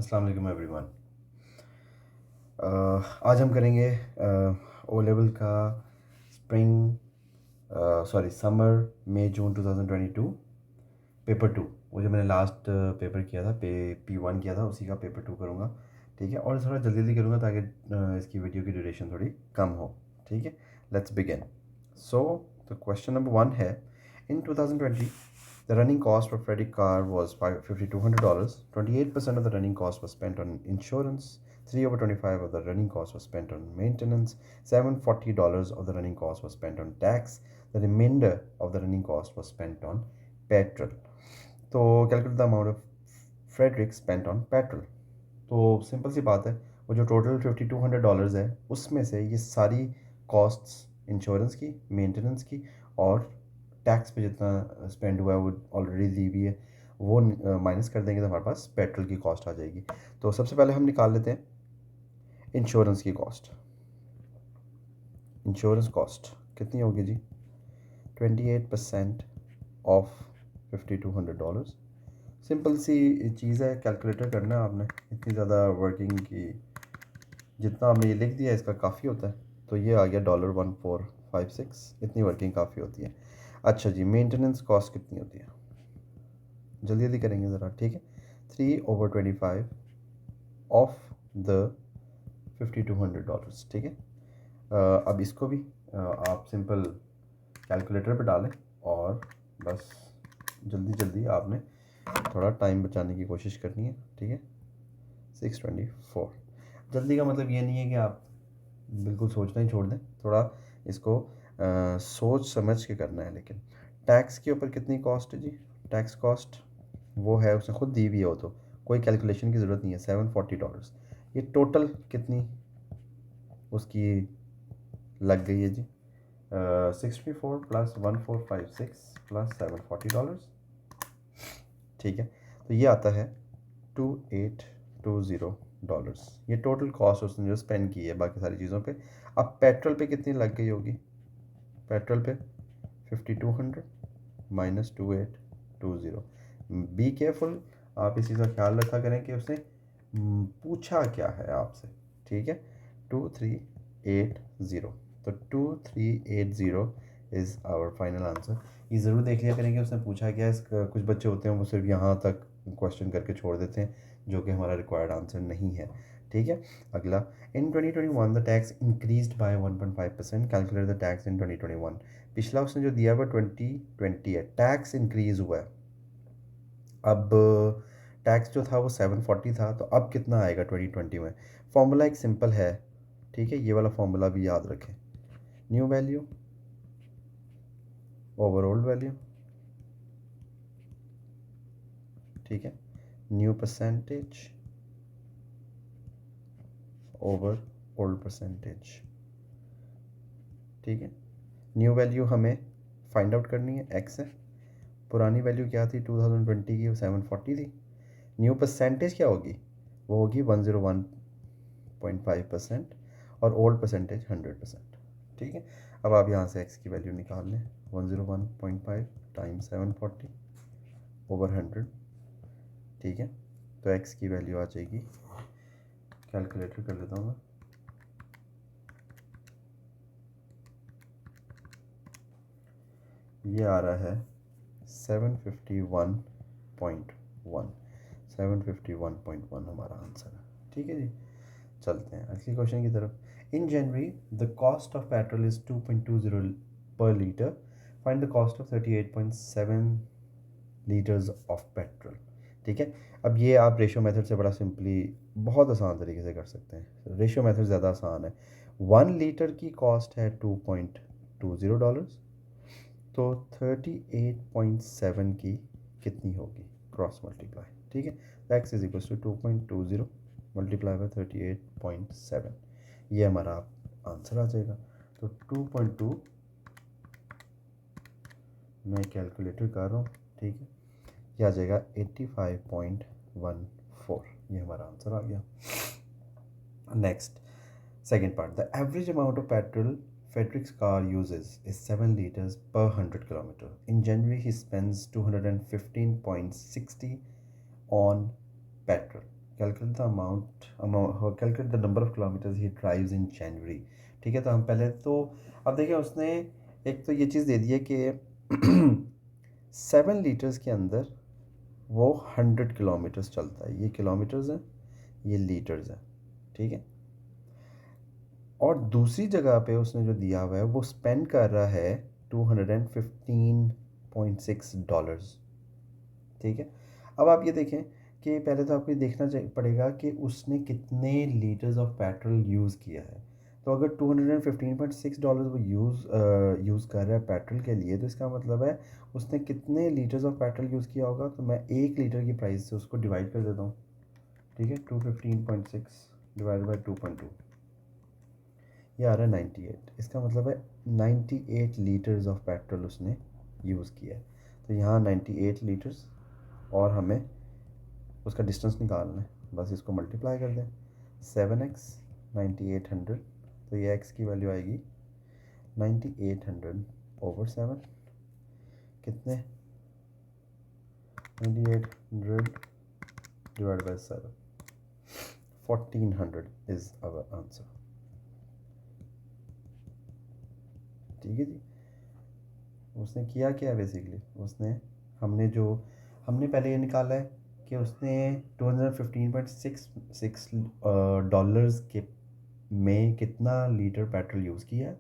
अस्सलाम वालेकुम एवरीवन। आज हम करेंगे ओ लेवल का समर मई जून 2022 पेपर 2। वो जो मैंने लास्ट पेपर किया था P1 किया था, उसी का पेपर 2 करूँगा। ठीक है, और थोड़ा जल्दी जल्दी करूँगा ताकि इसकी वीडियो की ड्यूरेशन थोड़ी कम हो। ठीक है, let's begin. So the question number 1 है, इन 2020 the running cost for Freddy car was $5,200. 28% of the running cost was spent on insurance. 3/25 of the running cost was spent on maintenance. $740 of the running cost was spent on tax. The remainder of the running cost was spent on petrol. तो calculate the amount of Frederick spent on petrol. तो simple सी बात है, वो जो total $5,200 है उसमें से ये सारी कॉस्ट्स इंश्योरेंस की, मेंटेनेंस की और टैक्स पे जितना स्पेंड हुआ है वो ऑलरेडी दी हुई है, वो माइनस कर देंगे तो हमारे पास पेट्रोल की कॉस्ट आ जाएगी। तो सबसे पहले हम निकाल लेते हैं इंश्योरेंस की कॉस्ट। इंश्योरेंस कॉस्ट कितनी होगी जी? 28% ऑफ $5,200। सिंपल सी चीज़ है, कैलकुलेटर करना है आपने, इतनी ज़्यादा वर्किंग की, जितना आपने ये लिख दिया इसका काफ़ी होता है। तो ये आ गया $1456, इतनी वर्किंग काफ़ी होती है। अच्छा जी, मेंटेनेंस कॉस्ट कितनी होती है? जल्दी जल्दी करेंगे ज़रा, ठीक है। 3/25 ऑफ द $5,200, ठीक है। अब इसको भी आप सिंपल कैलकुलेटर पे डालें और बस जल्दी जल्दी आपने थोड़ा टाइम बचाने की कोशिश करनी है, ठीक है। 624। जल्दी का मतलब ये नहीं है कि आप बिल्कुल सोचना ही छोड़ दें, थोड़ा इसको सोच समझ के करना है। लेकिन टैक्स के ऊपर कितनी कॉस्ट है जी? टैक्स कॉस्ट वो है, उसने खुद दी हुई है, वो तो कोई कैलकुलेशन की ज़रूरत नहीं है। $740। ये टोटल कितनी उसकी लग गई है जी? 64 प्लस 1456 प्लस $740, ठीक है। तो ये आता है $2820। ये टोटल कॉस्ट उसने जो स्पेंड की है बाकी सारी चीज़ों पे। अब पेट्रोल पे कितनी लग गई होगी? पेट्रोल पे 5200 माइनस 2820। बी केयरफुल, आप इस चीज़ का ख्याल रखा करें कि उसने पूछा क्या है आपसे, ठीक है। 2380, तो 2380 इज़ आवर फाइनल आंसर। ये ज़रूर देख लिया करें कि उसने पूछा क्या है। इसका कुछ बच्चे होते हैं वो सिर्फ यहाँ तक क्वेश्चन करके छोड़ देते हैं, जो कि हमारा रिक्वायर्ड आंसर नहीं है, ठीक है। अगला, इन 2021 the tax increased by 1.5%, calculate the tax in 2021। पिछला उसने जो दिया हुआ 2020 है, टैक्स इंक्रीज़ हुआ है। अब टैक्स जो था वो 740 था, तो अब कितना आएगा 2020 में? फॉर्मूला एक सिंपल है, ठीक है, ये वाला फॉर्मूला भी याद रखें। New value over old value, ठीक है। New percentage over old percentage, ठीक है। न्यू वैल्यू हमें फाइंड आउट करनी है, एक्स है। पुरानी वैल्यू क्या थी 2020 की? 740 थी। न्यू परसेंटेज क्या होगी? वो होगी 101.5% और ओल्ड परसेंटेज 100%, ठीक है। अब आप यहाँ से एक्स की वैल्यू निकाल लें, 101.5 टाइम्स 740 ओवर 100, ठीक है। तो एक्स की वैल्यू आ जाएगी, कैलकुलेटर कर लेता हूँ मैं। ये आ रहा है 751.1, 751.1 हमारा आंसर है, ठीक है जी। चलते हैं अगले क्वेश्चन की तरफ। In January the cost of petrol is 2.20 per litre, find the cost of 38.7 litres of petrol, ठीक है। अब ये आप रेशियो मेथड से बड़ा सिंपली बहुत आसान तरीके से कर सकते हैं। रेशियो मेथड ज़्यादा आसान है। 1 लीटर की कॉस्ट है $2.20, तो 38.7 की कितनी होगी? क्रॉस मल्टीप्लाई, ठीक है। X is equal to 2.20 multiply by 38.7, ये हमारा आंसर आ जाएगा। तो 2.2 मैं कैलकुलेटर कर रहा हूँ, ठीक है। ये आ जाएगा 85.14, ये हमारा आंसर आ गया। Next, second part, the average amount of petrol Frederick's car uses is 7 liters per 100 kilometer. In January, he spends 215.60 on petrol. Calculate the calculate the number of kilometres he drives in January. ठीक है, तो हम पहले तो अब देखिए उसने एक तो ये चीज़ दे दी है कि 7 लीटर्स के अंदर वो 100 किलोमीटर्स चलता है। ये किलोमीटर्स हैं, ये लीटर्स हैं, ठीक है। और दूसरी जगह पे उसने जो दिया हुआ है वो स्पेंड कर रहा है $215.6। ठीक है, अब आप ये देखें कि पहले तो आपको ये देखना पड़ेगा कि उसने कितने लीटर्स ऑफ पेट्रोल यूज़ किया है। तो अगर $215.6 वो यूज़ कर रहा है पेट्रोल के लिए, तो इसका मतलब है उसने कितने लीटर्स ऑफ पेट्रोल यूज़ किया होगा। तो मैं 1 लीटर की प्राइस से उसको डिवाइड कर देता हूँ। ठीक है, 215.6 डिवाइड बाई 2.2, ये आ रहा है 98। इसका मतलब है 98 लीटर्स ऑफ पेट्रोल उसने यूज़ किया है। तो यहाँ 98 लीटर्स, और हमें उसका डिस्टेंस निकालना है, बस इसको मल्टीप्लाई कर दें 7x 9800। तो ये x की वैल्यू आएगी 9800/7, कितने 9800 divide by 7, 1400 is our answer. ठीक है जी, उसने किया क्या है बेसिकली, हमने पहले ये निकाला है कि उसने 215.66 डॉलर्स के में कितना लीटर पेट्रोल यूज़ किया है।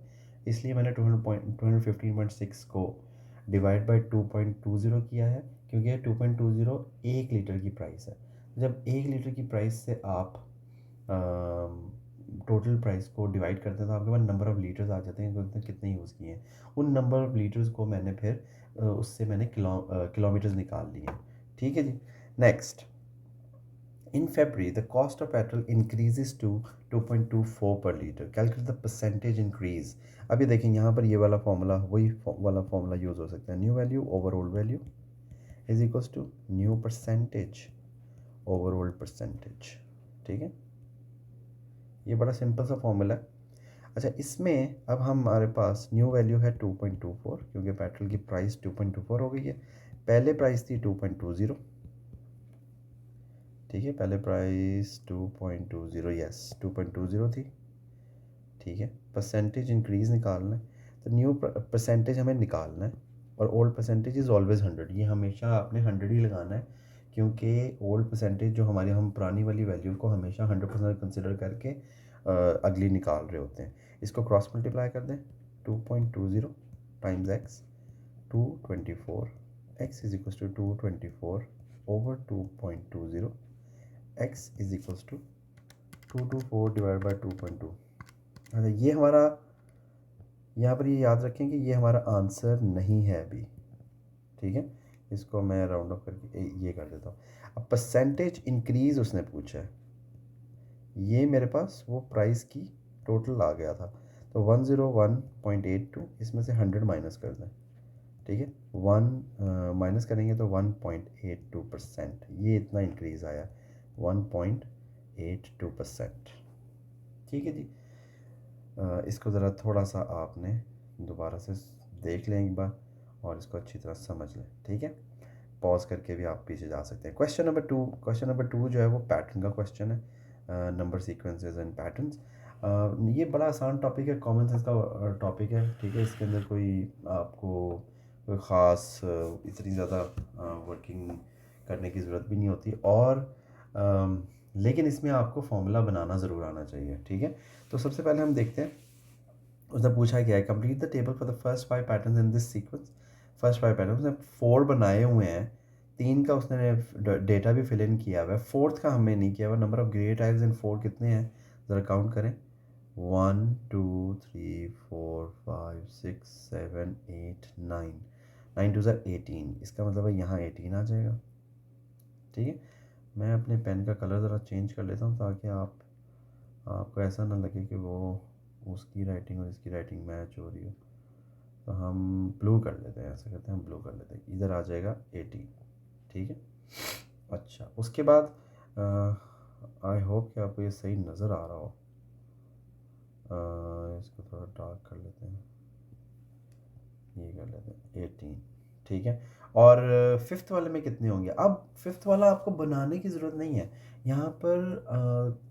इसलिए मैंने 215.6 को डिवाइड बाई 2.20 किया है, क्योंकि 2.20 1 लीटर की प्राइस है। जब 1 लीटर की प्राइस से आप टोटल प्राइस को डिवाइड करते हैं तो आपके पास नंबर ऑफ़ लीटर्स आ जाते हैं कि उसने कितने यूज़ किए हैं। उन नंबर ऑफ़ लीटर्स को मैंने फिर उससे मैंने किलोमीटर्स निकाल लिए हैं। ठीक है जी, next, in February the cost of petrol increases to 2.24 per liter, calculate the percentage increase। अभी देखें यहाँ पर ये वाला फॉर्मूला, वही वाला फॉर्मूला यूज़ हो सकता है। New value over old value is equals to new percentage over old percentage. ठीक है, ये बड़ा सिंपल सा फॉर्मूला है। अच्छा, इसमें अब हमारे पास न्यू वैल्यू है 2.24, क्योंकि पेट्रोल की प्राइस 2.24 हो गई है। पहले प्राइस थी 2.20। ठीक है, पहले प्राइस 2.20, यस 2.20 थी। ठीक है, परसेंटेज इंक्रीज़ निकालना है, तो न्यू परसेंटेज हमें निकालना है, और ओल्ड परसेंटेज इज़ ऑलवेज़ 100। ये हमेशा आपने 100 ही लगाना है, क्योंकि ओल्ड परसेंटेज जो हम पुरानी वाली वैल्यू को हमेशा 100% कंसिडर करके अगली निकाल रहे होते हैं। इसको क्रॉस मल्टीप्लाई कर दें, 2.20 times x 224, x is equals to 224 over 2.20, x is equals to 224 divide by 2.2। अच्छा, ये हमारा, यहाँ पर ये याद रखें कि ये हमारा आंसर नहीं है अभी। ठीक है, इसको मैं राउंड ऑफ करके ये कर देता हूँ। अब परसेंटेज इंक्रीज़ उसने पूछा है, ये मेरे पास वो प्राइस की टोटल आ गया था, तो 101.82, इसमें से 100 माइनस कर दें। ठीक है, 1 माइनस करेंगे तो 1.82%, ये इतना इंक्रीज़ आया 1.82%। ठीक है जी, इसको ज़रा थोड़ा सा आपने दोबारा से देख लें एक बार, और इसको अच्छी तरह समझ लें। ठीक है, पॉज करके भी आप पीछे जा सकते हैं। क्वेश्चन नंबर टू जो है वो पैटर्न का क्वेश्चन है, नंबर सीक्वेंसेस एंड पैटर्न्स। ये बड़ा आसान टॉपिक है, कॉमन सेंस का टॉपिक है। ठीक है, इसके अंदर कोई आपको कोई ख़ास इतनी ज़्यादा वर्किंग करने की ज़रूरत भी नहीं होती, और लेकिन इसमें आपको फॉर्मूला बनाना ज़रूर आना चाहिए। ठीक है, तो सबसे पहले हम देखते हैं उसने पूछा क्या है। Complete the table for the first 5 pattern in this sequence. First 5 pattern उसने 4 बनाए हुए हैं, 3 का उसने डेटा भी फिल इन किया हुआ है, 4th का हमने नहीं किया हुआ। नंबर ऑफ ग्रे टाइल्स इन 4 कितने हैं, ज़रा काउंट करें, 1 2 3 4 5 6 7 8 9, 9 2 18, इसका मतलब है यहाँ 18 आ जाएगा। ठीक है, मैं अपने पेन का कलर ज़रा चेंज कर लेता हूँ ताकि आपको ऐसा ना लगे कि वो उसकी राइटिंग और इसकी राइटिंग मैच हो रही हो। तो हम ब्लू कर लेते हैं, ऐसा करते हैं, हम ब्लू कर लेते हैं, इधर आ जाएगा 18। ठीक है, अच्छा उसके बाद आई होप कि आपको ये सही नज़र आ रहा हो। इसको थोड़ा डार्क कर लेते हैं, ये कर लेते हैं 18। ठीक है। और फिफ्थ वाले में कितने होंगे? अब फिफ्थ वाला आपको बनाने की ज़रूरत नहीं है, यहाँ पर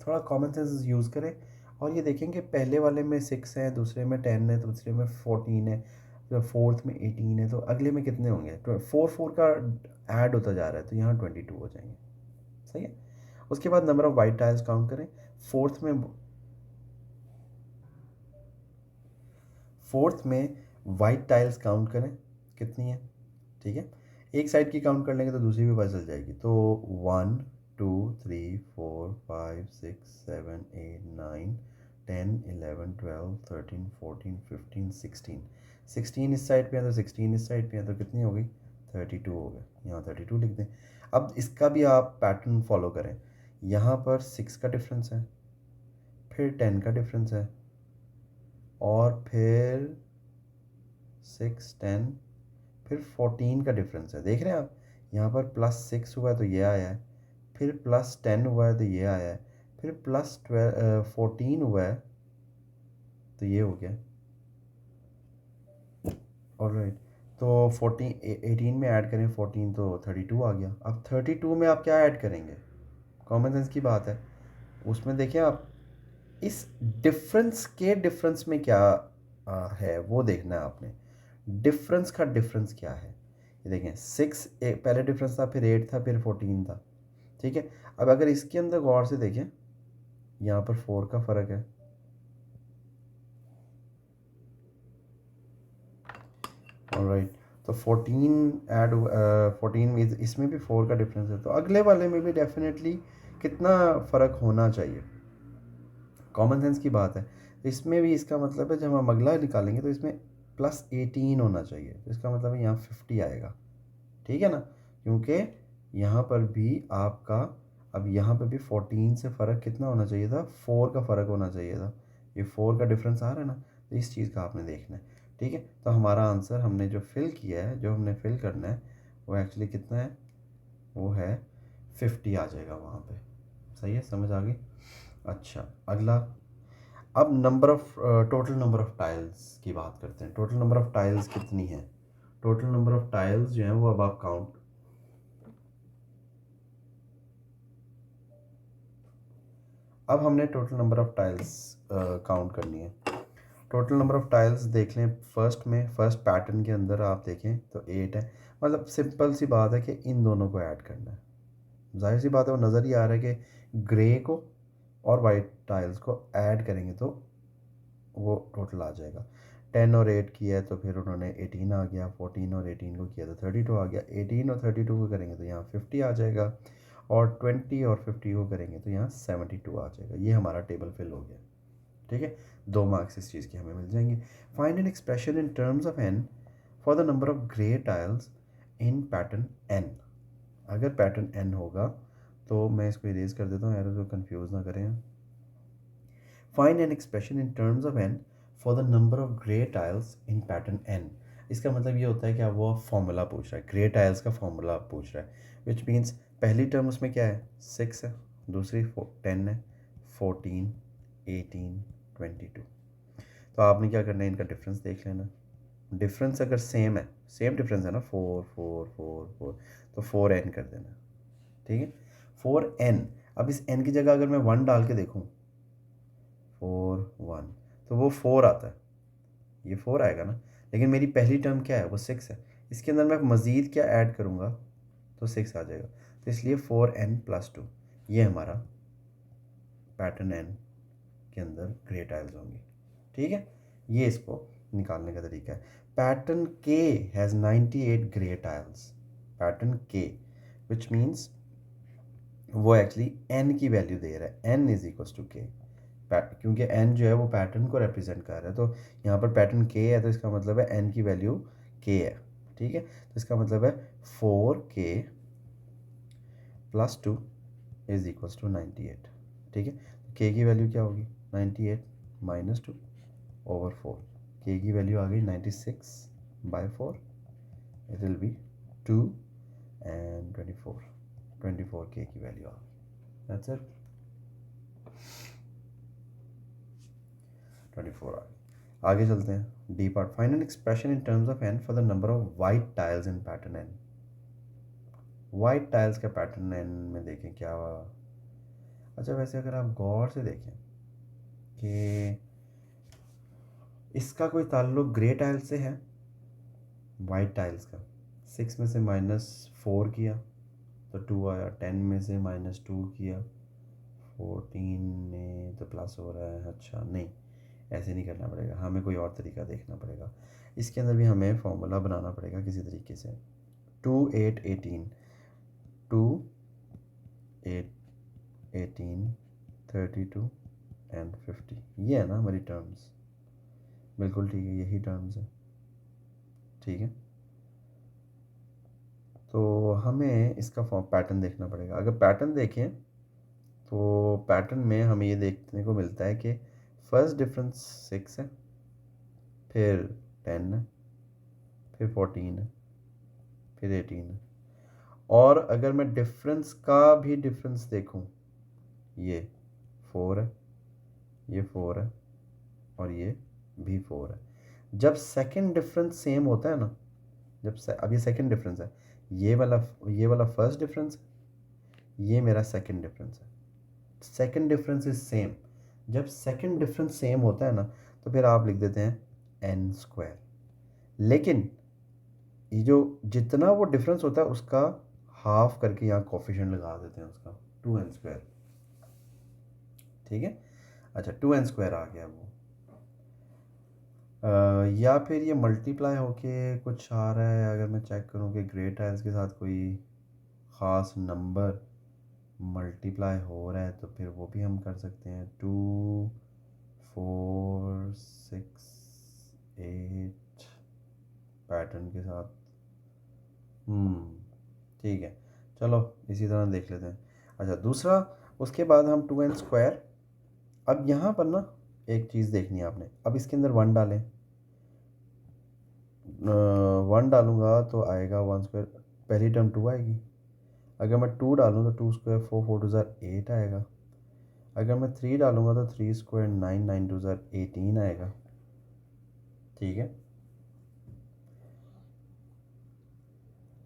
थोड़ा कॉमन सेंस यूज़ करें और ये देखेंगे पहले वाले में 6 है, दूसरे में 10 है, दूसरे में 14 है, तो फोर्थ में 18 है, तो अगले में कितने होंगे? 4 का ऐड होता जा रहा है, तो यहाँ 22 हो जाएंगे। सही है। उसके बाद number of white tiles count करें। फोर्थ में वाइट टाइल्स काउंट करें कितनी है, ठीक है। एक साइड की काउंट कर लेंगे तो दूसरी भी पता चल जाएगी। तो 1 2 3 4 5 6 7 8 9 10 11 12 13 14 15 16 16 इस साइड पे है तो 16 इस साइड पे है, तो कितनी हो गई? 32 हो गए। यहाँ 32 लिख दें। अब इसका भी आप पैटर्न फॉलो करें। यहाँ पर 6 का डिफरेंस है, फिर 10 का डिफरेंस है, और फिर 6 10, फिर 14 का डिफरेंस है। देख रहे हैं आप, यहाँ पर +6 हुआ है तो ये आया है, फिर +10 हुआ है तो ये आया है, फिर +14 हुआ है तो ये हो गया। ऑलराइट, तो 18 में ऐड करें 14 तो 32 आ गया। अब 32 में आप क्या ऐड करेंगे? कॉमन सेंस की बात है। उसमें देखिए आप, इस डिफरेंस में क्या है वो देखना है आपने। डिफरेंस का डिफरेंस क्या है, ये देखें। 6 पहले डिफरेंस था, फिर 8 था, फिर 14 था, ठीक है। अब अगर इसके अंदर गौर से देखें, यहाँ पर 4 का फ़र्क है। ऑलराइट, तो 14 में इसमें भी 4 का डिफरेंस है, तो अगले वाले में भी डेफिनेटली कितना फ़र्क होना चाहिए। कॉमन सेंस की बात है। इसमें भी इसका मतलब है, जब हम अगला निकालेंगे तो इसमें +18 होना चाहिए, तो इसका मतलब है यहाँ 50 आएगा, ठीक है ना। क्योंकि यहाँ पर भी आपका, अब यहाँ पर भी 14 से फ़र्क कितना होना चाहिए था? 4 का फ़र्क होना चाहिए था। ये 4 का डिफरेंस आ रहा है ना, तो इस चीज़ का आपने देखना है, ठीक है। तो हमारा आंसर हमने जो फिल किया है, जो हमने फिल करना है, वो एक्चुअली कितना है? वो है 50 आ जाएगा वहाँ पे। सही है, समझ आ गई। अच्छा, अगला, अब टोटल नंबर ऑफ़ टाइल्स की बात करते हैं। टोटल नंबर ऑफ़ टाइल्स कितनी है? टोटल नंबर ऑफ़ टाइल्स जो हैं वो अब आप काउंट, अब हमने total number of tiles count करनी है। टोटल नंबर ऑफ़ टाइल्स देख लें। फर्स्ट पैटर्न के अंदर आप देखें तो 8 है। मतलब सिंपल सी बात है कि इन दोनों को ऐड करना है। जाहिर सी बात है, वो नज़र ही आ रहा है कि ग्रे को और वाइट टाइल्स को ऐड करेंगे तो वो टोटल आ जाएगा। 10 और 8 किया है तो फिर उन्होंने 18 आ गया, 14 और 18 को किया तो 32 आ गया, 18 और 32 को करेंगे तो यहाँ 50 आ जाएगा, और 20 और 50 को करेंगे तो यहाँ 72 आ जाएगा। ये हमारा टेबल फिल हो गया, ठीक है। 2 मार्क्स इस चीज़ के हमें मिल जाएंगे। Find an expression in terms of n for the number of grey tiles in pattern n। अगर पैटर्न n होगा तो मैं इसको इरेज कर देता हूँ, एरर को कंफ्यूज ना करें। Find an expression in terms of n for the number of grey tiles in pattern n। इसका मतलब ये होता है कि अब वो फॉर्मूला पूछ रहा है, ग्रे टाइल्स का फॉर्मूला पूछ रहा है, विच मीन्स पहली टर्म उसमें क्या है? 6 है, दूसरी 10 है, 14 18 22। तो आपने क्या करना है, इनका डिफरेंस देख लेना। डिफरेंस अगर सेम है, सेम डिफरेंस है ना, 4 4 4 4, तो 4n कर देना, ठीक है। 4n। अब इस n की जगह अगर मैं 1 डाल के देखूँ, 4 1, तो वो 4 आता है, ये 4 आएगा ना। लेकिन मेरी पहली टर्म क्या है? वो 6 है। इसके अंदर मैं मज़ीद क्या ऐड करूँगा तो 6 आ जाएगा, तो इसलिए 4n+2, ये हमारा पैटर्न n के अंदर ग्रे टाइल्स होंगी, ठीक है। ये इसको निकालने का तरीका है। पैटर्न के हैज़ 98 ग्रे टाइल्स। पैटर्न के, विच मीन्स वो एक्चुअली n की वैल्यू दे रहा है, n इज इक्वल टू के, क्योंकि n जो है वो पैटर्न को रिप्रेजेंट कर रहा है। तो यहाँ पर पैटर्न के है तो इसका मतलब है n की वैल्यू k है, ठीक है। तो इसका मतलब है 4k+2 इज इक्वल टू 98, ठीक है। k की वैल्यू क्या होगी? 98 - 2 ओवर 4। k की वैल्यू आ गई 96/4, it will be 2 and 24, 24 k की वैल्यू आ गई। दैट्स इट, 24 आ गई। आगे चलते हैं, D part, find an expression in terms of n for the number of white tiles in pattern n. White tiles का पैटर्न एन में देखें क्या हुआ। अच्छा वैसे अगर आप गौर से देखें कि इसका कोई ताल्लुक ग्रे टाइल से है, वाइट टाइल्स का, 6 में से -4 किया तो 2 आया, 10 में से -2 किया 14 में तो प्लस हो रहा है। अच्छा नहीं, ऐसे नहीं करना पड़ेगा, हमें कोई और तरीका देखना पड़ेगा। इसके अंदर भी हमें फॉर्मूला बनाना पड़ेगा किसी तरीके से। 2 8 18 2 8 18 32 एंड 50, ये है ना हमारी टर्म्स। बिल्कुल ठीक है, यही टर्म्स है। ठीक है, तो हमें इसका फॉर्म पैटर्न देखना पड़ेगा। अगर पैटर्न देखें तो पैटर्न में हमें ये देखने को मिलता है कि फर्स्ट डिफरेंस 6 है, फिर 10 है, फिर 14 है, फिर 18 है। और अगर मैं डिफरेंस का भी डिफरेंस देखूं, ये 4 है, ये 4 है, और ये भी 4 है। जब सेकंड डिफरेंस सेम होता है ना, अब ये सेकंड डिफरेंस है, ये वाला फर्स्ट डिफरेंस, ये मेरा सेकंड डिफरेंस है। Second difference is same. जब सेकंड डिफरेंस सेम होता है ना, तो फिर आप लिख देते हैं एन स्क्वायर। लेकिन ये जो जितना वो डिफरेंस होता है उसका हाफ करके यहाँ कोफिशिएंट लगा देते हैं उसका, 2n स्क्वायर। ठीक है, अच्छा 2n स्क्वायर आ गया वो। या फिर ये मल्टीप्लाई होके कुछ आ रहा है। अगर मैं चेक करूँ कि ग्रे टाइल्स के साथ कोई ख़ास नंबर मल्टीप्लाई हो रहा है तो फिर वो भी हम कर सकते हैं। 2 4 6 8 पैटर्न के साथ। ठीक है, चलो इसी तरह देख लेते हैं। अच्छा दूसरा, उसके बाद हम 2n स्क्वायर। अब यहाँ पर ना एक चीज़ देखनी है आपने। अब इसके अंदर 1 डालें, 1 डालूंगा तो आएगा 1 स्क्वायर, पहली टर्म 2 आएगी। अगर मैं 2 डालूँ तो 2 स्क्वायर 4 4 2 ज़ार 8 आएगा। अगर मैं 3 डालूंगा तो 3 स्क्वायर 9 9 2 ज़ार 18 आएगा। ठीक है,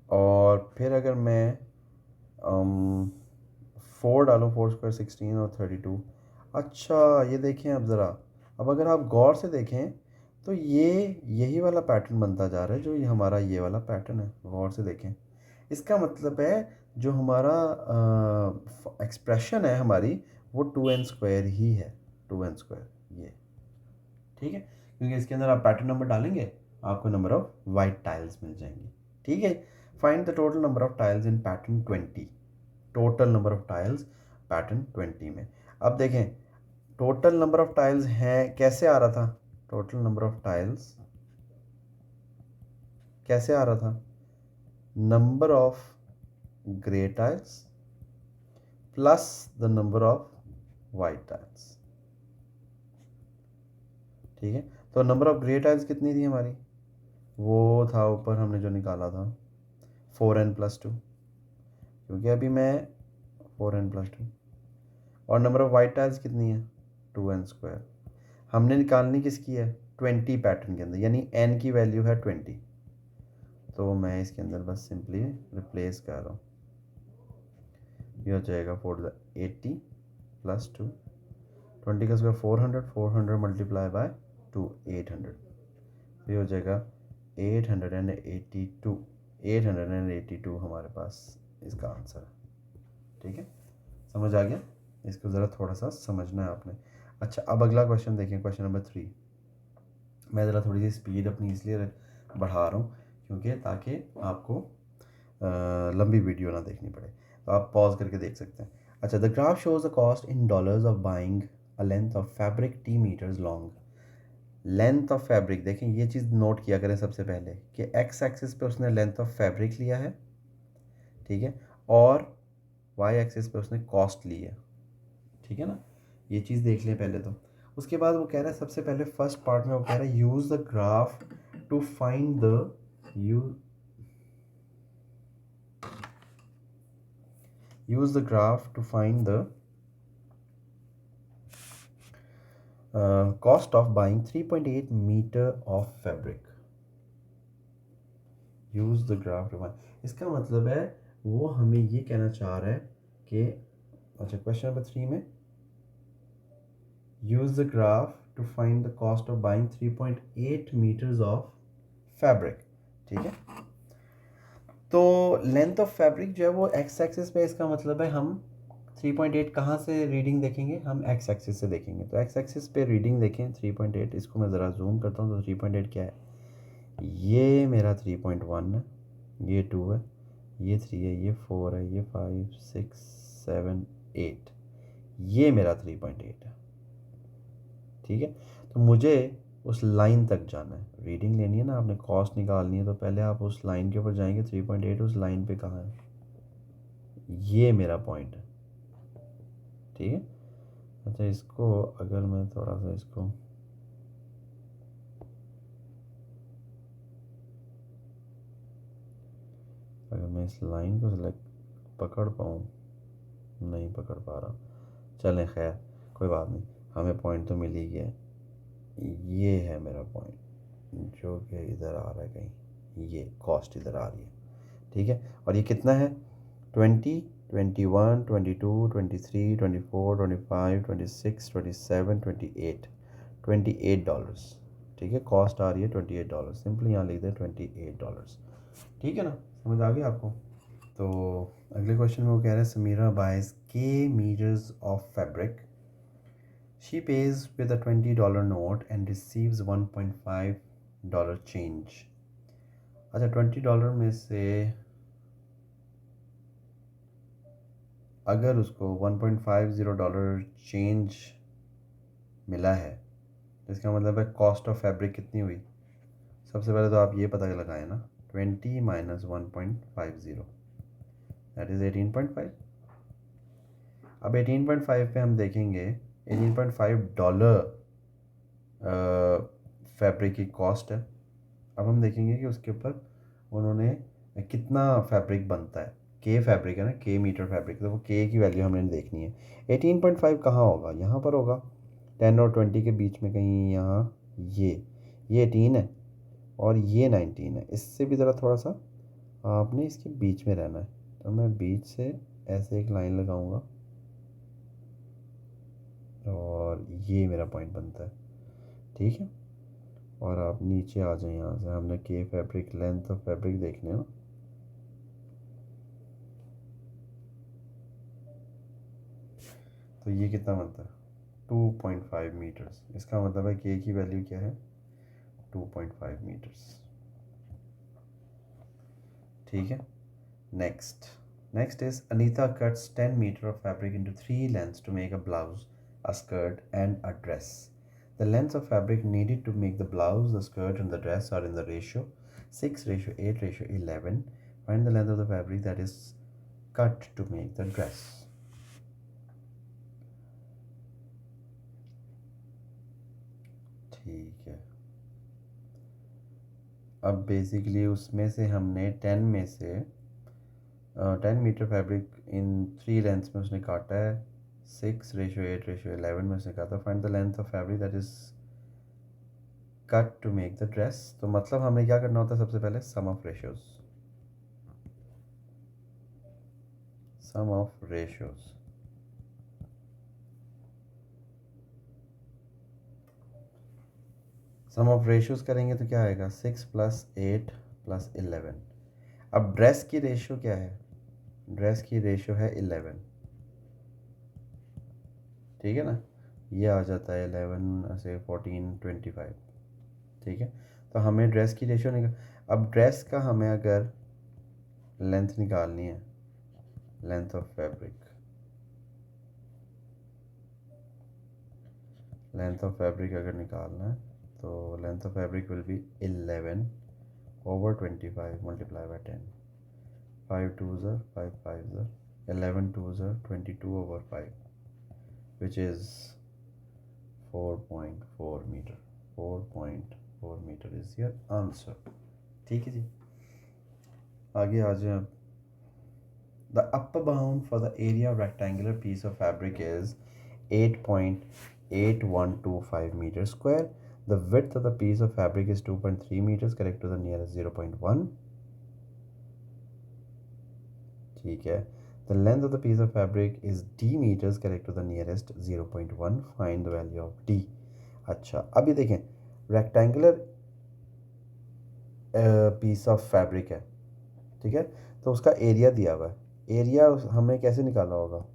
और फिर अगर मैं 4 डालूँ, 4 स्क्वायर 16 और 32। अच्छा ये देखें अब ज़रा, अब अगर आप गौर से देखें तो ये यही वाला पैटर्न बनता जा रहा है जो ये हमारा ये वाला पैटर्न है। गौर से देखें, इसका मतलब है जो हमारा एक्सप्रेशन है हमारी, वो 2n स्क्वायर ही है, 2n स्क्वायर ये। ठीक है, क्योंकि इसके अंदर आप पैटर्न नंबर डालेंगे, आपको नंबर ऑफ वाइट टाइल्स मिल जाएंगी। ठीक है, find the total number of tiles in pattern 20। Total number of tiles pattern 20 में। अब देखें टोटल नंबर ऑफ टाइल्स हैं, कैसे आ रहा था टोटल नंबर ऑफ टाइल्स, कैसे आ रहा था, number of grey tiles plus the number of white tiles. ठीक है, तो नंबर ऑफ ग्रे टाइल्स कितनी थी हमारी, वो था ऊपर हमने जो निकाला था 4n+2, क्योंकि अभी मैं 4n+2। और नंबर ऑफ वाइट टाइल्स कितनी है, 2n स्क्वायर। हमने निकालनी किसकी है, 20 पैटर्न के अंदर, यानी n की वैल्यू है 20। तो मैं इसके अंदर बस सिंपली रिप्लेस कर रहा हूँ, ये हो जाएगा 480 + 2, 20 का स्क्वायर 400, 400 मल्टीप्लाई बाय 2 800, तो ये हो जाएगा 882, 882 हमारे पास इसका आंसर है। ठीक है, समझ आ गया, इसको ज़रा थोड़ा सा समझना है आपने। अच्छा अब अगला क्वेश्चन देखें, क्वेश्चन नंबर 3। मैं ज़रा थोड़ी सी स्पीड अपनी इसलिए बढ़ा रहा हूँ क्योंकि ताकि आपको लंबी वीडियो ना देखनी पड़े, तो आप पॉज करके देख सकते हैं। अच्छा, the graph shows the cost in dollars of buying a length of fabric T metres long. Length of fabric देखें, ये चीज़ नोट किया करें सबसे पहले कि एक्स एक्सिस पे उसने लेंथ ऑफ फैब्रिक लिया है, ठीक है, और वाई एक्सिस पे उसने कॉस्ट ली है। ठीक है ना, ये चीज़ देख लें पहले तो। उसके बाद वो कह रहा है सबसे पहले फर्स्ट पार्ट में वो कह रहा है use the graph to find the use the graph to find the cost of buying 3.8 metre of fabric, use the graph to find. इसका मतलब है वो हमें ये कहना चाह रहा है कि, अच्छा क्वेश्चन नंबर 3 में use the graph to find the cost of buying 3.8 metres of fabric, ठीक है। तो लेंथ ऑफ फैब्रिक जो है वो एक्स एक्सिस पे, इसका मतलब है हम 3.8 कहाँ से रीडिंग देखेंगे, हम एक्स एक्सिस से देखेंगे। तो एक्स एक्सिस पे रीडिंग देखें 3.8, इसको मैं ज़रा जूम करता हूँ। तो 3.8 क्या है, ये मेरा 3.1 है, ये 2 है, ये 3 है, ये 4 है, ये 5 6 7 8, ये मेरा 3.8 है, ठीक है। तो मुझे उस लाइन तक जाना है, रीडिंग लेनी है ना, आपने कॉस्ट निकालनी है, तो पहले आप उस लाइन के ऊपर जाएंगे। 3.8 उस लाइन पे कहाँ है, ये मेरा पॉइंट है, ठीक है। अच्छा इसको अगर मैं थोड़ा सा इसको अगर मैं इस लाइन को सिलेक्ट पकड़ पाऊँ, नहीं पकड़ पा रहा, चलें खैर कोई बात नहीं, हमें पॉइंट तो मिल ही गया। ये है मेरा पॉइंट जो कि इधर आ रहा है कहीं, ये कॉस्ट इधर आ रही है, ठीक है। और ये कितना है, 20 21 22 23 24 25 26 27 28 ठीक है। कॉस्ट आ रही है $28, सिंपली यहाँ लिख दें $28, ठीक है ना, समझ आ गई आपको। तो अगले क्वेश्चन में वो कह रहे हैं समीरा बाइज के metres of fabric, she pays with a $20 note and receives $1.5 change. अच्छा $20 में से अगर उसको $1.50 चेंज मिला है, तो इसका मतलब है कॉस्ट ऑफ फैब्रिक कितनी हुई। सबसे पहले तो आप ये पता लगाएं ना, 20 माइनस 1.50 दैट इज़ 18.5। अब 18.5 पे हम देखेंगे $18.5 फैब्रिक की कॉस्ट है। अब हम देखेंगे कि उसके ऊपर उन्होंने कितना फैब्रिक बनता है, के फैब्रिक है ना, के मीटर फैब्रिक, तो वो के की वैल्यू हमने देखनी है। 18.5 कहाँ होगा, यहाँ पर होगा 10 और 20 के बीच में कहीं, यहाँ ये 18 है और ये 19 है। इससे भी ज़रा थोड़ा सा आपने इसके बीच में रहना है, तो मैं बीच से ऐसे एक लाइन लगाऊंगा और ये मेरा पॉइंट बनता है, ठीक है। और आप नीचे आ जाए, यहाँ से हमने के फैब्रिक लेंथ ऑफ फैब्रिक देखने ना, तो ये कितना बनता है 2.5 मीटर्स। इसका मतलब है के की वैल्यू क्या है, 2.5 मीटर्स, ठीक है। Next is Anita cuts 10 metre of fabric into 3 lengths to make a blouse, a skirt and a dress. The lengths of fabric needed to make the blouse, the skirt and the dress are in the ratio 6:8:11. Find the length of the fabric that is cut to make the dress. ठीक है। अब basically उसमें से हमने 10 में से 10 metre fabric इन 3 lengths में उसने काटा है, 6:8:11 में उसने काटा। Find the length of fabric that is cut to make the dress. तो मतलब हमें क्या करना होता है, सबसे पहले sum of ratios, sum of ratios, sum of ratios करेंगे तो क्या आएगा, 6 + 8 + 11। अब ड्रेस की रेशियो क्या है, ड्रेस की रेशियो है 11, ठीक है ना, ये आ जाता है 11 से 14 25, ठीक है। तो हमें ड्रेस की रेशियो निकाल, अब ड्रेस का हमें अगर लेंथ निकालनी है, length of fabric, length of fabric अगर निकालना है तो length of fabric will be 11 over 25 multiply by 10, 5 2s are 5 5s are 11 2s are 22 over 5, which is 4.4 meter, 4.4 meter is your answer, ठीक है जी। आगे आ जाए। The upper bound for the area of rectangular piece of fabric is 8.2 8125 meters square. The width of the piece of fabric is 2.3 meters. Correct to the nearest 0.1. ठीक है. The length of the piece of fabric is d meters. Correct to the nearest 0.1. Find the value of d. अच्छा, अब ये देखें, rectangular piece of fabric है, ठीक है, तो उसका एरिया दिया हुआ है. एरिया हमने कैसे निकाला होगा?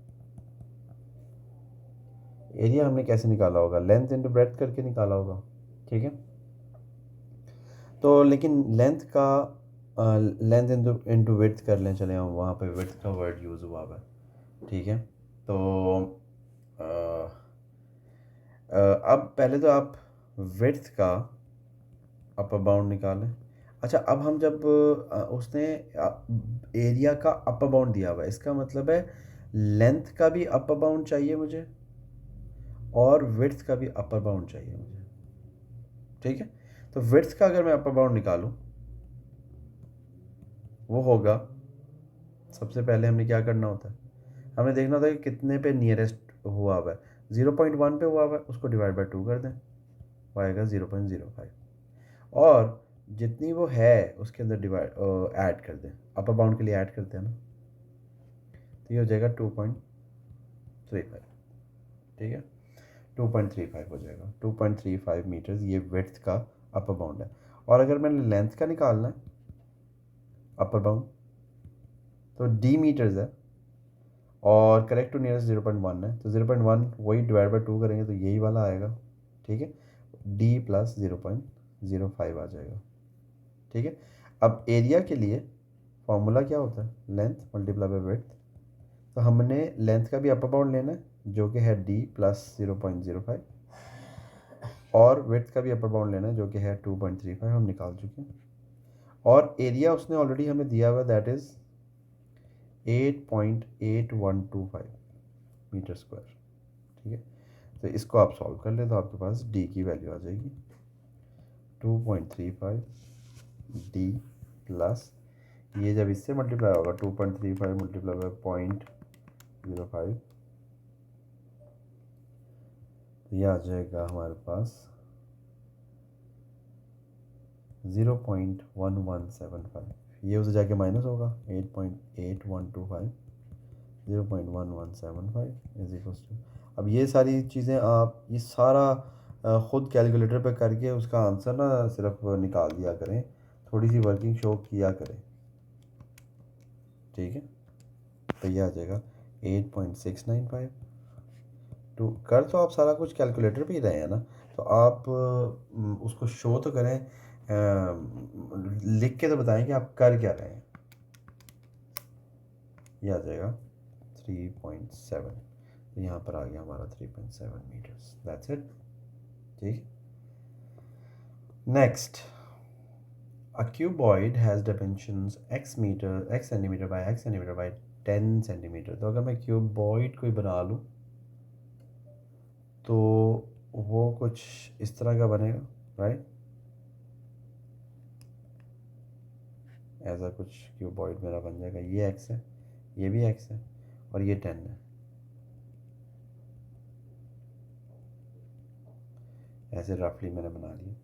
एरिया हमने कैसे निकाला होगा? लेंथ इंटू ब्रेड्थ करके निकाला होगा, ठीक है. तो लेकिन लेंथ का लेंथ इंटू विड्थ कर लें, चले हम वहाँ पे विड्थ का वर्ड यूज़ हुआ है, ठीक है. तो अब पहले तो आप विड्थ का अपर बाउंड निकालें. अच्छा, अब हम जब उसने एरिया का अपर बाउंड दिया हुआ है, इसका मतलब है लेंथ का भी अपर बाउंड चाहिए मुझे और विड्थ का भी अपर बाउंड चाहिए मुझे, ठीक है. तो विड्थ का अगर मैं अपर बाउंड निकालूं, वो होगा, सबसे पहले हमने क्या करना होता है, हमने देखना होता है कि कितने पे नियरेस्ट हुआ हुआ है. 0.1 पे हुआ हुआ है, उसको डिवाइड बाई 2 कर दें, वो आएगा 0.05. और जितनी वो है उसके अंदर डिवाइड ऐड कर दें, अपर बाउंड के लिए ऐड करते हैं ना, तो ये हो जाएगा 2.35, ठीक है. 2.35 हो जाएगा. 2.35 मीटर्स ये विड्थ का अपर बाउंड है. और अगर मैंने लेंथ का निकालना है अपर बाउंड, तो d मीटर्स है और करेक्ट टू नियरेस्ट 0.1 है, तो 0.1 वही डिवाइड बाई 2 करेंगे तो यही वाला आएगा, ठीक है. d प्लस 0.05 आ जाएगा, ठीक है. अब एरिया के लिए फॉर्मूला क्या होता है? Length multiply by width. तो हमने लेंथ का भी अपर बाउंड लेना है जो कि है d प्लस 0.05 और विड्थ का भी अपर बाउंड लेना है जो कि है 2.35. हम निकाल चुके हैं. और एरिया उसने ऑलरेडी हमें दिया हुआ, दैट इज़ 8.8125 मीटर स्क्वायर, ठीक है. तो इसको आप सॉल्व कर लें तो आपके पास d की वैल्यू आ जाएगी 2.35 d प्लस, ये जब इससे मल्टीप्लाई होगा 2.35 मल्टीप्लाई बाई 0.05, तो ये आ जाएगा हमारे पास 0.1175. ये उसे जाके माइनस होगा 8.8125 0.1175 इज इक्वल टू. अब ये सारी चीज़ें आप ये सारा ख़ुद कैलकुलेटर पे करके उसका आंसर ना सिर्फ निकाल दिया करें, थोड़ी सी वर्किंग शो किया करें, ठीक है. तो ये आ जाएगा 8.695. तो कर तो आप सारा कुछ कैलकुलेटर पे ही रहे हैं ना, तो आप उसको शो तो करें, लिख के तो बताएं कि आप कर क्या रहे हैं. ये आ जाएगा 3.7. तो यहाँ पर आ गया हमारा 3.7 मीटर्स. दैट्स इट, ठीक. Next, a cuboid has dimensions x centimeter by x centimeter by 10 centimetre. तो अगर मैं क्यूबॉइड कोई बना लूँ तो वो कुछ इस तरह का बनेगा, राइट. ऐसा कुछ क्यूबॉइड मेरा बन जाएगा. ये x है, ये भी x है और ये 10 है. ऐसे रफली मैंने बना लिया,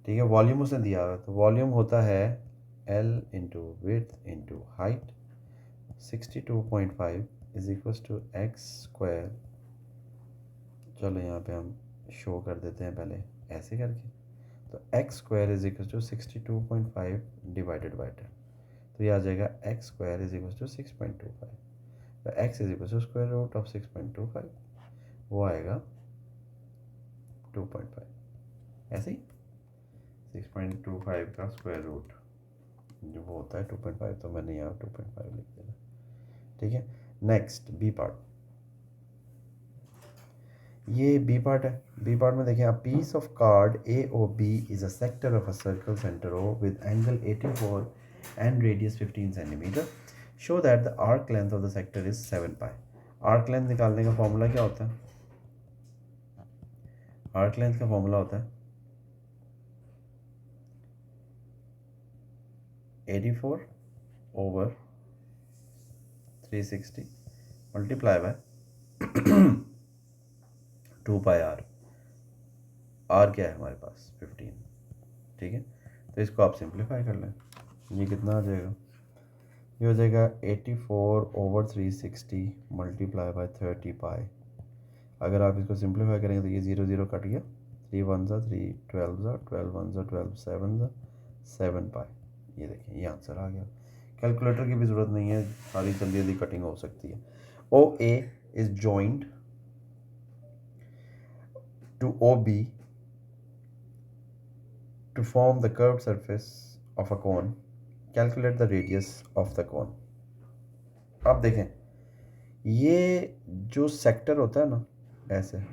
ठीक है. वॉल्यूम उसने दिया हुआ है, तो वॉल्यूम होता है L into width into height. 62.5 is equal to x square. चलो यहाँ पे हम शो कर देते हैं पहले ऐसे करके. तो x square is equal to 62.5 divided by 10. तो ये आ जाएगा x square is equal to 6.25. तो x is equal to square root of 6.25, वो आएगा 2.5. ऐसे ही 6.25 का स्क्वायर रूट जो वो होता है 2.5, तो मैंने यहाँ 2.5 लिख दिया, ठीक है. Next B part. ये बी पार्ट है. बी पार्ट में देखें, a piece of card A O B is a sector of a circle centre O with angle 84 and radius 15 centimetre. Show that the arc length of the sector is 7 pi. Arc length निकालने का formula क्या होता है? Arc length का formula होता है 84 over 360 multiply by two pi r क्या है हमारे पास 15, ठीक है। तो इसको आप सिंप्लीफाई कर लें, ये कितना आ जाएगा, ये हो जाएगा 84/360 मल्टीप्लाई बाय 30 पाई। अगर आप इसको सिंप्लीफाई करेंगे तो ये 0 0 कट गया, 3 1 सा 3 12 सा 12 1 सा 12 7 सा 7 पाई। ये देखें ये आंसर आ गया। कैलकुलेटर की भी ज़रूरत नहीं है, सारी जल्दी जल्दी कटिंग हो सकती है। O A is joint to O B to form the curved surface of a cone. Calculate the radius of the cone. अब देखें, ये जो सेक्टर होता है ना ऐसे,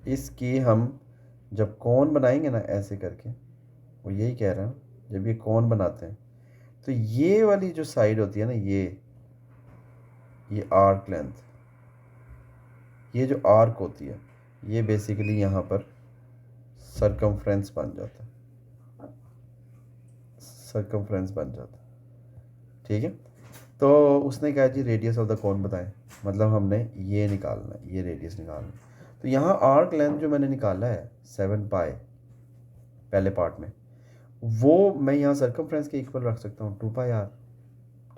इसकी हम जब कौन बनाएंगे ना ऐसे करके, वो यही कह रहे हैं, जब ये कौन बनाते हैं तो ये वाली जो साइड होती है ना, ये आर्क लेंथ, ये जो आर्क होती है, ये बेसिकली यहाँ पर सरकमफ्रेंस बन जाता है, सरकमफ्रेंस बन जाता है, ठीक है। तो उसने कहा जी रेडियस ऑफ द कोन बताएं, मतलब हमने ये निकालना है, ये रेडियस निकालना है। तो यहाँ आर्क लेंथ जो मैंने निकाला है 7 पाई पहले पार्ट में, वो मैं यहाँ सरकमफ्रेंस के इक्वल रख सकता हूँ 2 पाई आर,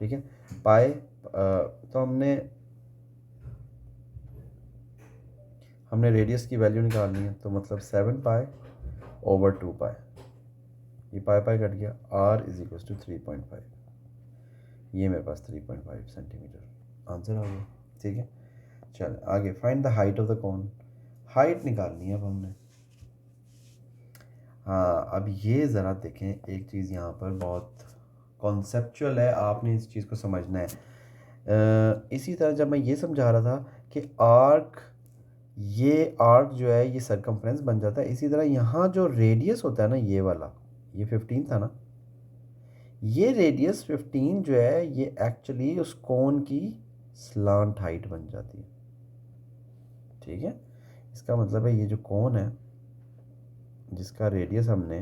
ठीक है। पाई तो हमने रेडियस की वैल्यू निकालनी है, तो मतलब 7 पाई ओवर 2 पाई, ये पाई पाई कट गया, आर इज इक्वल टू 3.5, ये मेरे पास 3.5 सेंटीमीटर आंसर आ गया, ठीक है। चल आगे, find the height of the cone, height निकालनी है अब हमने। हाँ अब ये ज़रा देखें, एक चीज़ यहाँ पर बहुत कॉन्सेप्चुअल है, आपने इस चीज़ को समझना है। इसी तरह जब मैं ये समझा रहा था कि ये आर्क जो है ये सरकमफ्रेंस बन जाता है, इसी तरह यहाँ जो रेडियस होता है ना, ये वाला, ये 15 था ना, ये रेडियस 15 जो है ये एक्चुअली उस कोन की स्लांट हाइट बन जाती है, ठीक है। इसका मतलब है ये जो कोन है जिसका रेडियस हमने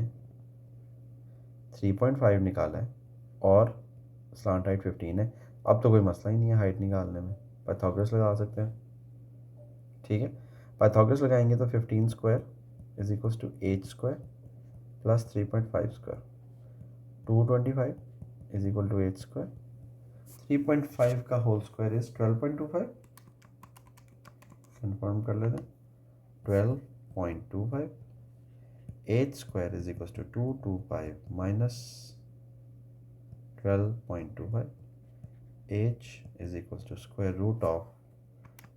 3.5 निकाला है और स्लांट हाइट 15 है, अब तो कोई मसला ही नहीं है हाइट निकालने में, पाइथागोरस लगा सकते हैं, ठीक है। पाइथागोरस लगाएंगे तो 15 square is equals to 8 square plus 3.5 square, 225 is equal to 8 square, 3.5 का होल स्क्वायर इज 12.25, कंफर्म कर लेते हैं, 12.25, 8 square is equal to 225 minus 12.25, h is equal to square root of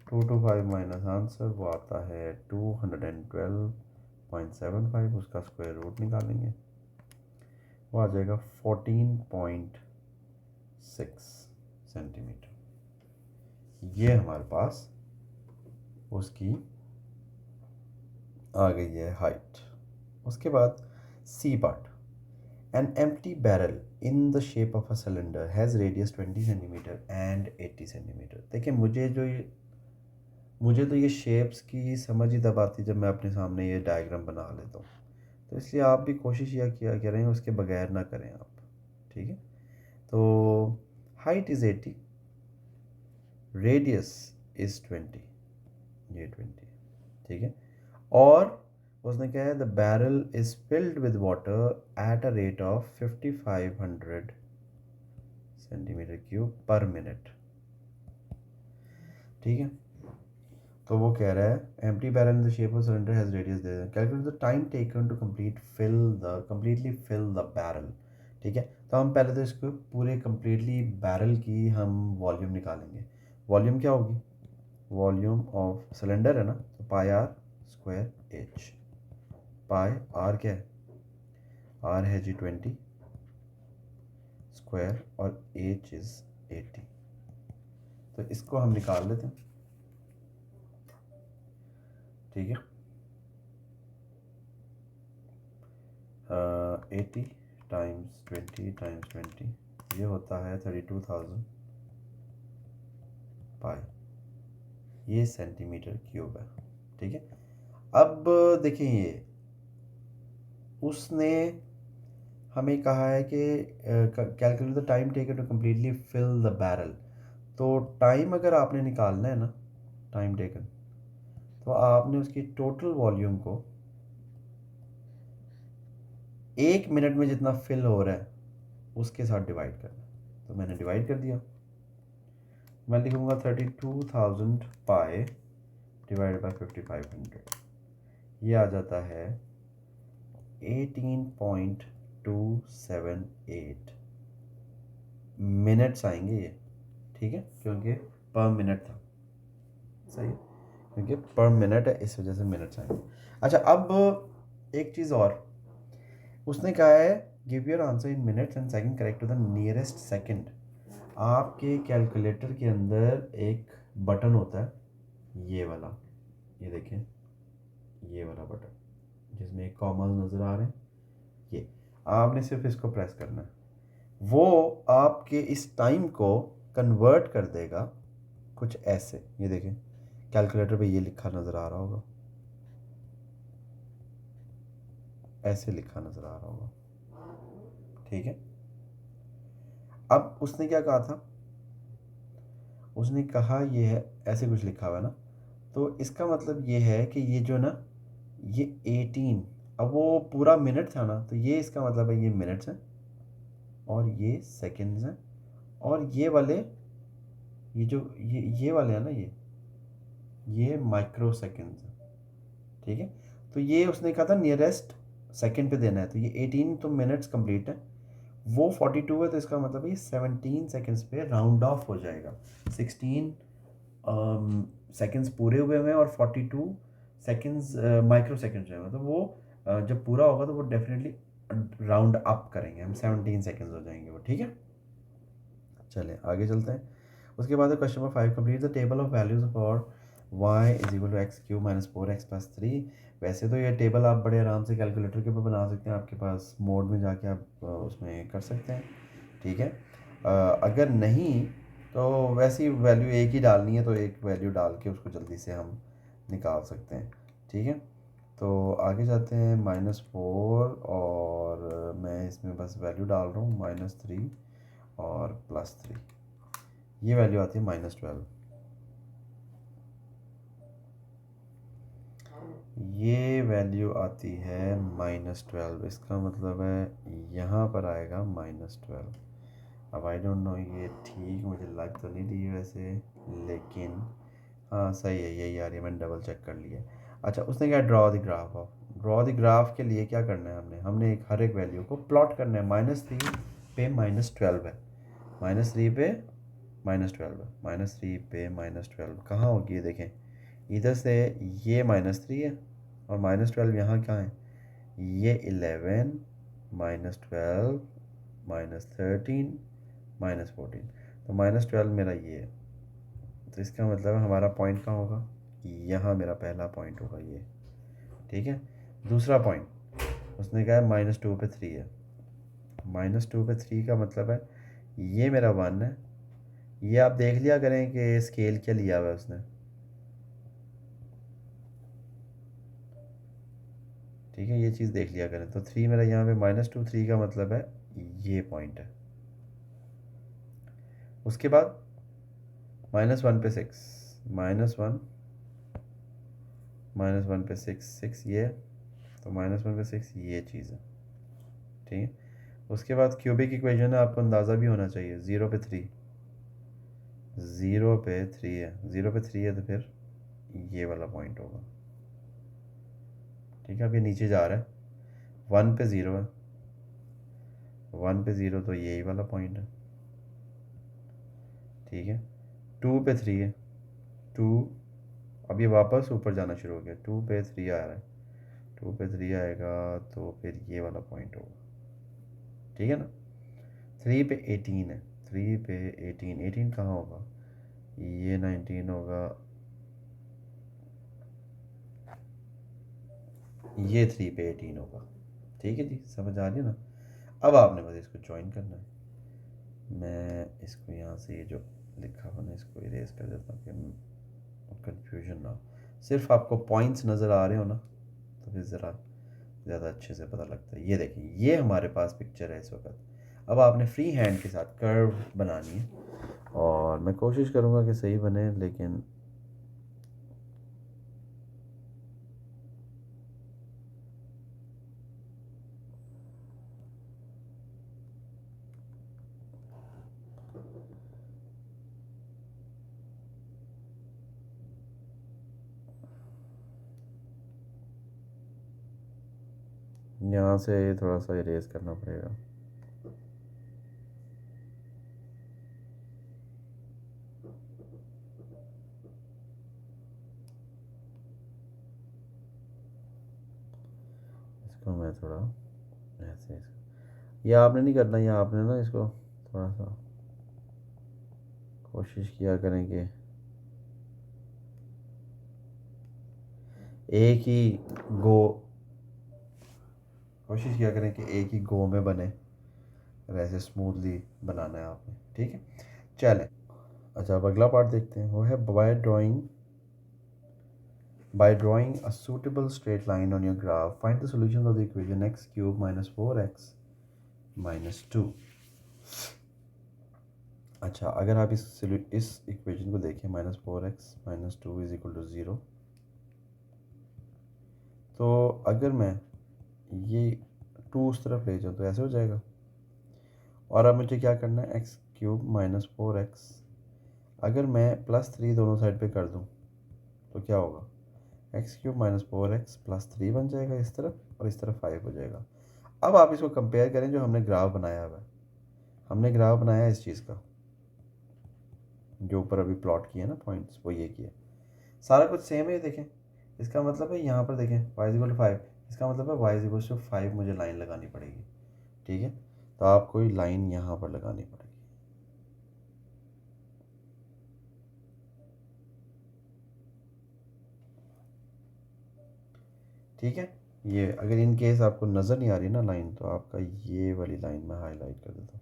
225 minus answer वो आता है 212.75, उसका स्क्वायर रूट निकालेंगे, वो आ जाएगा 14.6 सेंटीमीटर। ये हमारे पास उसकी आ गई है हाइट। उसके बाद C part, an empty barrel in the shape of a cylinder has radius 20 centimetre and 80 centimetre. देखिए मुझे तो ये शेप्स की समझ ही तब आती जब मैं अपने सामने ये डायग्राम बना लेता हूँ, तो इसलिए आप भी कोशिश यह किया करें उसके बगैर ना करें आप, ठीक है। तो हाइट इज़ 80, रेडियस इज़ 20, ये 20, ठीक है। और उसने कहा है the barrel is filled with water at a rate of 5500 centimetre cube per minute, ठीक है। तो वो कह रहा है empty barrel in the shape of cylinder has radius दे, calculate the time taken to completely fill the barrel, ठीक है। तो हम पहले तो इसको पूरे कंप्लीटली बैरल की हम वॉल्यूम निकालेंगे। वॉल्यूम क्या होगी, वॉल्यूम ऑफ सिलेंडर है ना, तो pi r square h, pi r क्या है, आर है जी 20 स्क्वायर और एच इज़ 80, तो इसको हम निकाल लेते हैं, ठीक है। 80 टाइम्स 20 टाइम्स 20 ये होता है 32,000 पाई, ये सेंटीमीटर क्यूब है, ठीक है। अब देखिए ये उसने हमें कहा है कि calculate the time taken to completely fill the barrel, तो टाइम अगर आपने निकालना है ना, टाइम टेकन, तो आपने उसकी टोटल वॉल्यूम को 1 मिनट में जितना फिल हो रहा है उसके साथ डिवाइड करना है। तो मैंने डिवाइड कर दिया, मैं लिखूँगा 32,000 पाई डिवाइड बाई 5500, ये आ जाता है 18.278 मिनट्स आएंगे ये, ठीक है, क्योंकि पर मिनट था, सही है, क्योंकि पर मिनट है इस वजह से मिनट्स आएंगे। अच्छा, अब एक चीज़ और उसने कहा है, give your answer in minutes and second correct to the nearest second. आपके कैलकुलेटर के अंदर एक बटन होता है, ये वाला, ये देखें, ये वाला बटन जिसमें एक कॉमर्स नज़र आ रहे हैं, ये आपने सिर्फ इसको प्रेस करना है, वो आपके इस टाइम को कन्वर्ट कर देगा कुछ ऐसे। ये देखें, कैलकुलेटर पे ये लिखा नज़र आ रहा होगा, ऐसे लिखा नज़र आ रहा होगा, ठीक है। अब उसने क्या कहा था, उसने कहा ये है, ऐसे कुछ लिखा हुआ है ना, तो इसका मतलब ये है कि ये जो ना, ये 18, अब वो पूरा मिनट था ना, तो ये इसका मतलब है ये मिनट्स हैं और ये सेकंड्स हैं, और ये वाले, ये जो ये वाले हैं ना, ये माइक्रो सेकंड्स हैं, ठीक है। तो ये उसने कहा था नियरेस्ट सेकंड पे देना है, तो ये 18 तो मिनट्स कंप्लीट है, वो 42 है, तो इसका मतलब ये 17 सेकंड्स पे राउंड ऑफ हो जाएगा। 16 सेकंड्स पूरे हुए हैं और 42 सेकंड्स माइक्रो सेकंड्स हैं, मतलब वो जब पूरा होगा तो वो डेफिनेटली राउंड अप करेंगे हम, 17 सेकंड्स हो जाएंगे वो, ठीक है। चलें आगे चलते हैं। उसके बाद question number 5, complete the table of values for y is equal to x cube minus 4x+3। वैसे तो ये टेबल आप बड़े आराम से कैलकुलेटर के ऊपर बना सकते हैं, आपके पास मोड में जाके आप उसमें कर सकते हैं, ठीक है। अगर नहीं तो वैसी वैल्यू एक ही डालनी है, तो एक वैल्यू डाल के उसको जल्दी से हम निकाल सकते हैं, ठीक है। तो आगे जाते हैं, -4 और मैं इसमें बस वैल्यू डाल रहा हूँ -3 और +3, ये वैल्यू आती है -12, ये वैल्यू आती है -12, इसका मतलब है यहाँ पर आएगा -12। अब आई डोंट नो ये ठीक मुझे लग तो नहीं रही वैसे, लेकिन हाँ सही है, यही आ रही है, मैंने डबल चेक कर लिया। अच्छा, उसने क्या, draw the graph of, draw the graph के लिए क्या करना है, हमने एक हर एक वैल्यू को प्लॉट करना है। -3 पे -12 है, -3 पे -12 है, -3 पे -12 कहाँ होगी, ये देखें, इधर से ये -3 है और -12 यहाँ कहाँ है, ये 11 -12 -13 -14, तो -12 मेरा ये है, तो इसका मतलब हमारा पॉइंट कहाँ होगा, यहाँ मेरा पहला पॉइंट होगा ये, ठीक है। दूसरा पॉइंट उसने कहा है -2 पे 3 है, -2 पे 3 का मतलब है ये मेरा 1 है, ये आप देख लिया करें कि स्केल क्या लिया हुआ है उसने, ठीक है, ये चीज़ देख लिया करें। तो 3 मेरा यहाँ पे -2, 3 का मतलब है ये पॉइंट है। उसके बाद -1 पे 6, -1 -1 पे 6 ये है, तो -1 पे 6 ये चीज़ है, ठीक है। उसके बाद क्यूबिक इक्वेशन है, आपको अंदाज़ा भी होना चाहिए, 0 पे 3, 0 पे 3 है, 0 पे 3 है तो फिर ये वाला पॉइंट होगा, ठीक है। अब ये नीचे जा रहा है, 1 पे 0 है, 1 पे 0 तो यही वाला पॉइंट है, ठीक है। 2 पे 3 है, 2, अब ये वापस ऊपर जाना शुरू हो गया, 2 पे 3 आ रहा है, 2 पे 3 आएगा तो फिर ये वाला पॉइंट होगा, ठीक है ना। 3 पे 18 है, 3 पे 18, 18 कहाँ होगा, ये 19 होगा, ये 3 पे 18 होगा, ठीक है जी, समझ आ रही है ना। अब आपने बस इसको ज्वाइन करना है, मैं इसको यहाँ से ये जो लिखा हुआ ना इसको इरेज कर देता हूँ कि कन्फ्यूजन ना हो, सिर्फ आपको पॉइंट्स नज़र आ रहे हो ना तो फिर ज़रा ज़्यादा अच्छे से पता लगता है। ये देखिए, ये हमारे पास पिक्चर है इस वक्त। अब आपने फ्री हैंड के साथ कर्व बनानी है और मैं कोशिश करूँगा कि सही बने, लेकिन यहाँ से थोड़ा सा इरेज करना पड़ेगा। इसको मैं थोड़ा ऐसे ये आपने नहीं करना, ये आपने ना इसको थोड़ा सा कोशिश किया करें कि एक ही गो कोशिश किया करें कि एक ही गो में बने, ऐसे स्मूथली बनाना है आपने, ठीक है। चलें, अच्छा अब अगला पार्ट देखते हैं, वो है by drawing a suitable straight line on your graph, find the solutions of the equation x cube minus 4x minus 2। अच्छा, अगर आप इस इक्वेशन को देखें, -4x minus 2 is equal to 0, तो अगर मैं ये 2 उस तरफ ले जाऊँ तो ऐसे हो जाएगा। और अब मुझे क्या करना है, एक्स क्यूब माइनस 4x, अगर मैं +3 दोनों साइड पे कर दूँ तो क्या होगा, एक्स क्यूब माइनस 4x +3 बन जाएगा इस तरफ, और इस तरफ 5 हो जाएगा। अब आप इसको कंपेयर करें जो हमने ग्राफ बनाया हुआ है, हमने ग्राफ बनाया है इस चीज़ का, जो ऊपर अभी प्लॉट किया ना पॉइंट्स, वो ये किया, सारा कुछ सेम है। देखें, इसका मतलब है यहाँ पर देखें y=5, इसका मतलब है y=5 मुझे लाइन लगानी पड़ेगी, ठीक है। तो आपको लाइन यहाँ पर लगानी पड़ेगी, ठीक है। ये अगर इन केस आपको नज़र नहीं आ रही ना लाइन, तो आपका ये वाली लाइन मैं हाईलाइट कर देता हूँ।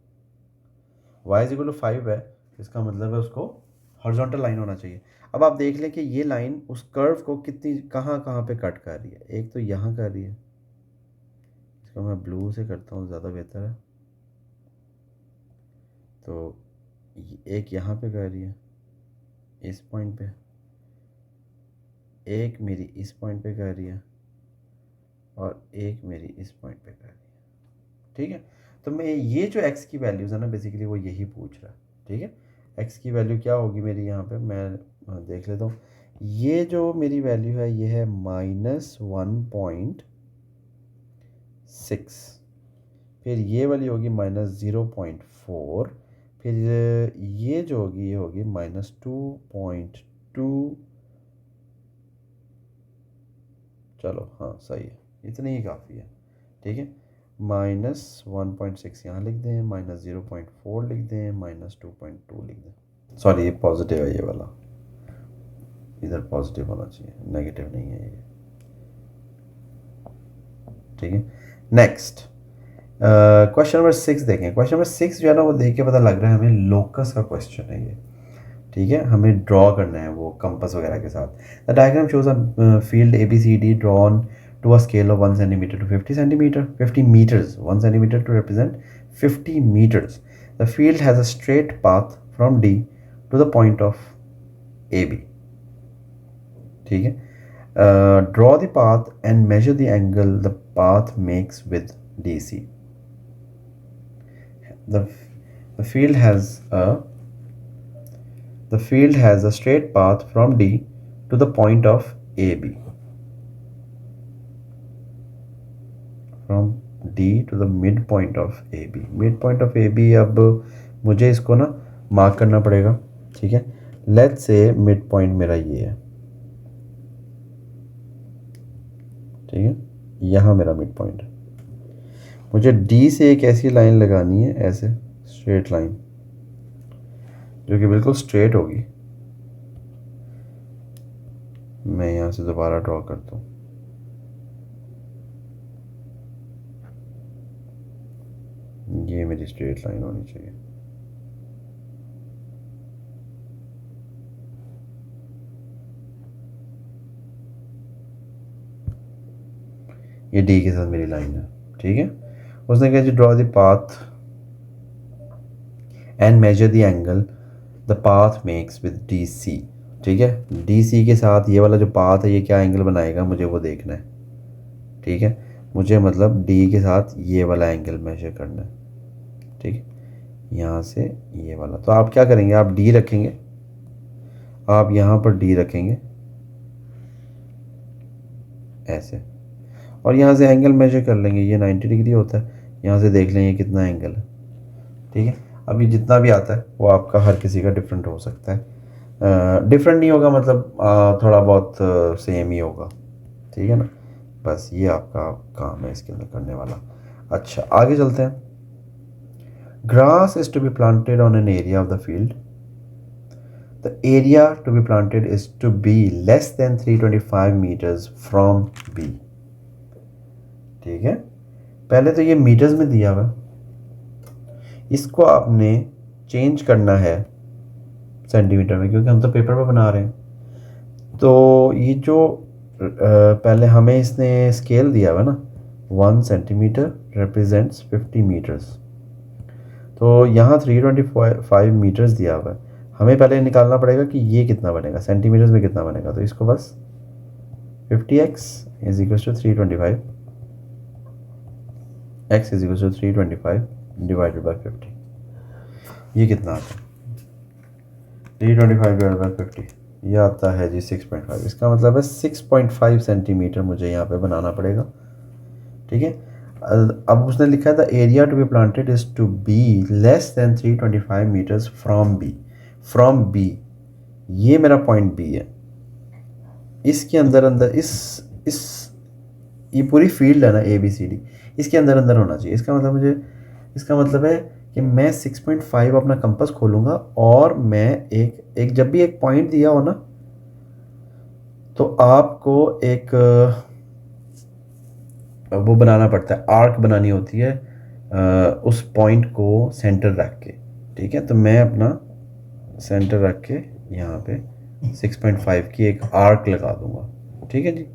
y=5 है, इसका मतलब है उसको हॉरिजॉन्टल लाइन होना चाहिए। अब आप देख लें कि ये लाइन उस कर्व को कितनी कहाँ कहाँ पे कट कर रही है। एक तो यहाँ कर रही है, इसको मैं ब्लू से करता हूँ, ज़्यादा बेहतर है। तो एक यहाँ पे कर रही है इस पॉइंट पे, एक मेरी इस पॉइंट पे कर रही है, और एक मेरी इस पॉइंट पे कर रही है, ठीक है। तो मैं ये जो x की वैल्यूज़ है ना, बेसिकली वो यही पूछ रहा है, ठीक है। x की वैल्यू क्या होगी मेरी, यहाँ पे मैं देख लेता हूँ। ये जो मेरी वैल्यू है ये है -1.6, फिर ये वाली होगी -0.4, फिर ये जो होगी ये होगी -2.2। चलो हाँ सही है, इतनी ही काफ़ी है, ठीक है। -1.6 यहाँ लिख दें, -0.4 लिख दें, -2.2 लिख दें। सॉरी, ये पॉजिटिव है, ये वाला इधर पॉजिटिव होना चाहिए, नेगेटिव नहीं है ये, ठीक है। नेक्स्ट क्वेश्चन नंबर 6 देखें। क्वेश्चन नंबर 6 जो है ना, वो देख के पता लग रहा है हमें लोकस का क्वेश्चन है ये, ठीक है। हमें ड्रॉ करना है वो कंपास वगैरह के साथ। The diagram shows a field ABCD drawn to a scale of 1 centimetre to 50 centimetre 50 metres, 1 centimetre to represent 50 metres. The field has a straight path from D to the point of AB, ठीक है। Draw the path and measure the angle the path makes with DC। The field has a straight path from D to the point of AB. From D to the midpoint of AB. Midpoint of AB, अब मुझे इसको ना mark करना पड़ेगा, ठीक है। Let's say mid point मेरा ये है, ठीक है, यहाँ मेरा मिड पॉइंट है। मुझे D से एक ऐसी लाइन लगानी है, ऐसे स्ट्रेट लाइन जो कि बिल्कुल स्ट्रेट होगी। मैं यहाँ से दोबारा ड्रॉ करता हूँ। ये मेरी स्ट्रेट लाइन होनी चाहिए। ये D के साथ मेरी लाइन है, ठीक है। उसने कहा draw the path and measure the angle the path makes with DC, ठीक है। DC के साथ ये वाला जो पाथ है ये क्या एंगल बनाएगा, मुझे वो देखना है, ठीक है। मुझे मतलब D के साथ ये वाला एंगल मेजर करना है, ठीक है, यहाँ से ये वाला। तो आप क्या करेंगे, आप D रखेंगे, आप यहाँ पर D रखेंगे ऐसे, और यहाँ से एंगल मेजर कर लेंगे, ये 90 डिग्री होता है, यहाँ से देख लेंगे कितना एंगल है, ठीक है। अभी जितना भी आता है वो आपका हर किसी का डिफरेंट हो सकता है, डिफरेंट नहीं होगा मतलब थोड़ा बहुत सेम ही होगा, ठीक है ना। बस ये आपका काम है इसके अंदर करने वाला। अच्छा आगे चलते हैं। Grass is to be planted on an area of the field, the area to be planted is to be less than 325 metres from B, ठीक है। पहले तो ये मीटर्स में दिया हुआ, इसको आपने चेंज करना है सेंटीमीटर में, क्योंकि हम तो पेपर पे बना रहे हैं। तो ये जो पहले हमें इसने स्केल दिया हुआ ना, 1 सेंटीमीटर रिप्रेजेंट्स 50 मीटर्स, तो यहाँ 325 मीटर्स दिया हुआ है। हमें पहले निकालना पड़ेगा कि ये कितना बनेगा सेंटीमीटर्स में, कितना बनेगा। तो इसको बस 50x is equal to 325, x is equal to 325 divided by 50, ये कितना आता है 325 डिवाइडेड बाई 50, ये आता है जी 6.5। इसका मतलब है 6.5 सेंटीमीटर मुझे यहाँ पे बनाना पड़ेगा, ठीक है। अब उसने लिखा है the area to be planted is to be less than 325 metres from B, from B, ये मेरा पॉइंट बी है। इसके अंदर अंदर इस ये पूरी फील्ड है ना ABCD, इसके अंदर अंदर होना चाहिए। इसका मतलब है कि मैं 6.5 अपना कंपास खोलूँगा और मैं एक जब भी एक पॉइंट दिया हो ना, तो आपको एक वो बनाना पड़ता है, आर्क बनानी होती है उस पॉइंट को सेंटर रख के, ठीक है। तो मैं अपना सेंटर रख के यहाँ पे 6.5 की एक आर्क लगा दूंगा, ठीक है जी।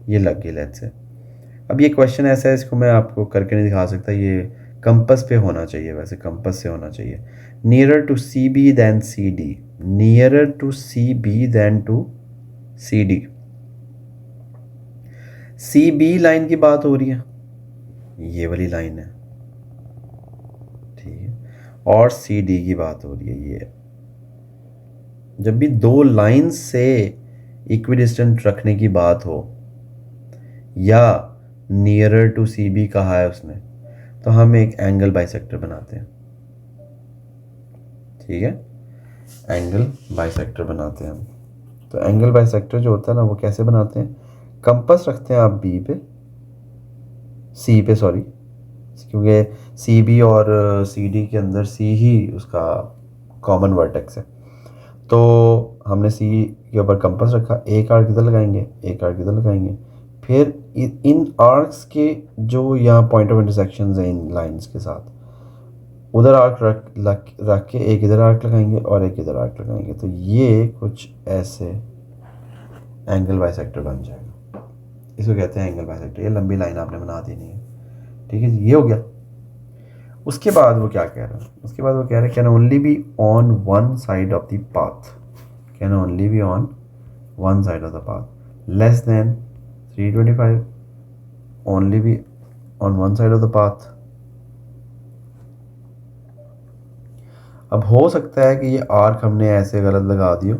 ये लग गई लेट्स से। अब ये क्वेश्चन ऐसा है, इसको मैं आपको करके नहीं दिखा सकता, ये कंपास पे होना चाहिए, वैसे कंपास से होना चाहिए। Nearer to CB than CD, nearer to CB than to CD, CB line की बात हो रही है, ये वाली लाइन है, ठीक है, और CD की बात हो रही है ये। जब भी दो लाइन से इक्विडिस्टेंट रखने की बात हो या नियरर टू CB कहा है उसने, तो हम एक एंगल बाइसेक्टर बनाते हैं, ठीक है, एंगल बाइसेक्टर बनाते हैं हम। तो एंगल बाइसेक्टर जो होता है ना, वो कैसे बनाते हैं, कंपास रखते हैं आप C पे सॉरी, क्योंकि CB और CD के अंदर C ही उसका कॉमन वर्टेक्स है। तो हमने C के ऊपर कंपास रखा, एक आर्क इधर लगाएंगे, एक आर्क इधर लगाएंगे, फिर इन आर्क्स के जो यहाँ पॉइंट ऑफ इंटरसेक्शन है इन लाइंस के साथ, उधर आर्क रख के एक इधर आर्क लगाएंगे और एक इधर आर्क लगाएंगे, तो ये कुछ ऐसे एंगल बाइसेक्टर बन जाएगा। इसको कहते हैं एंगल बाइसेक्टर। ये लंबी लाइन आपने बना देनी है, ठीक है, ये हो गया। उसके बाद वो क्या कह रहा है, उसके बाद वो कह रहा है can only be on one side of the path, can only be on one side of the path, less than 325, only be on one side of the path. अब हो सकता है कि ये आर्क हमने ऐसे गलत लगा दियो,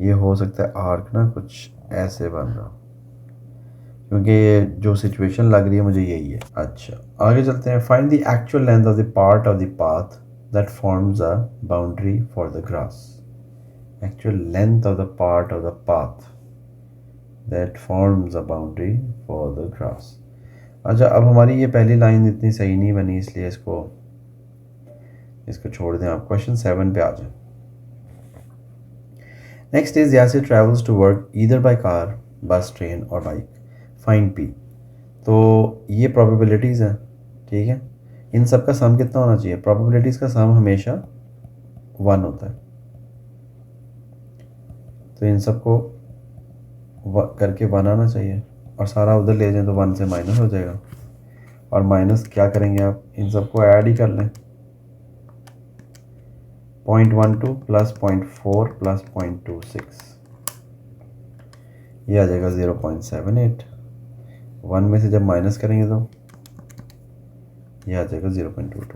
ये हो सकता है आर्क ना कुछ ऐसे बन रहा, क्योंकि ये जो सिचुएशन लग रही है मुझे यही है। अच्छा आगे चलते हैं। Find the actual length of the part of the path that forms a boundary for the grass, actual length of the part of the path that forms a boundary for the grass. अच्छा अब हमारी ये पहली line इतनी सही नहीं बनी, इसलिए इसको छोड़ दें आप, क्वेश्चन 7 पे आ जाए। Next is Yasir travels to work either by car, bus, train और बाइक, फाइंड P। तो ये प्रोबेबिलिटीज़ हैं, ठीक है। इन सब का सम कितना होना चाहिए, प्रोबेबिलिटीज़ का सम हमेशा 1 होता है, तो इन सब को करके 1 आना चाहिए, और सारा उधर ले जाएं तो 1 से माइनस हो जाएगा, और माइनस क्या करेंगे आप, इन सबको ऐड ही कर लें, 0.12 प्लस 0.4 प्लस 0.26, ये आ जाएगा 0.78। 1 में से जब माइनस करेंगे तो ये आ जाएगा 0.22,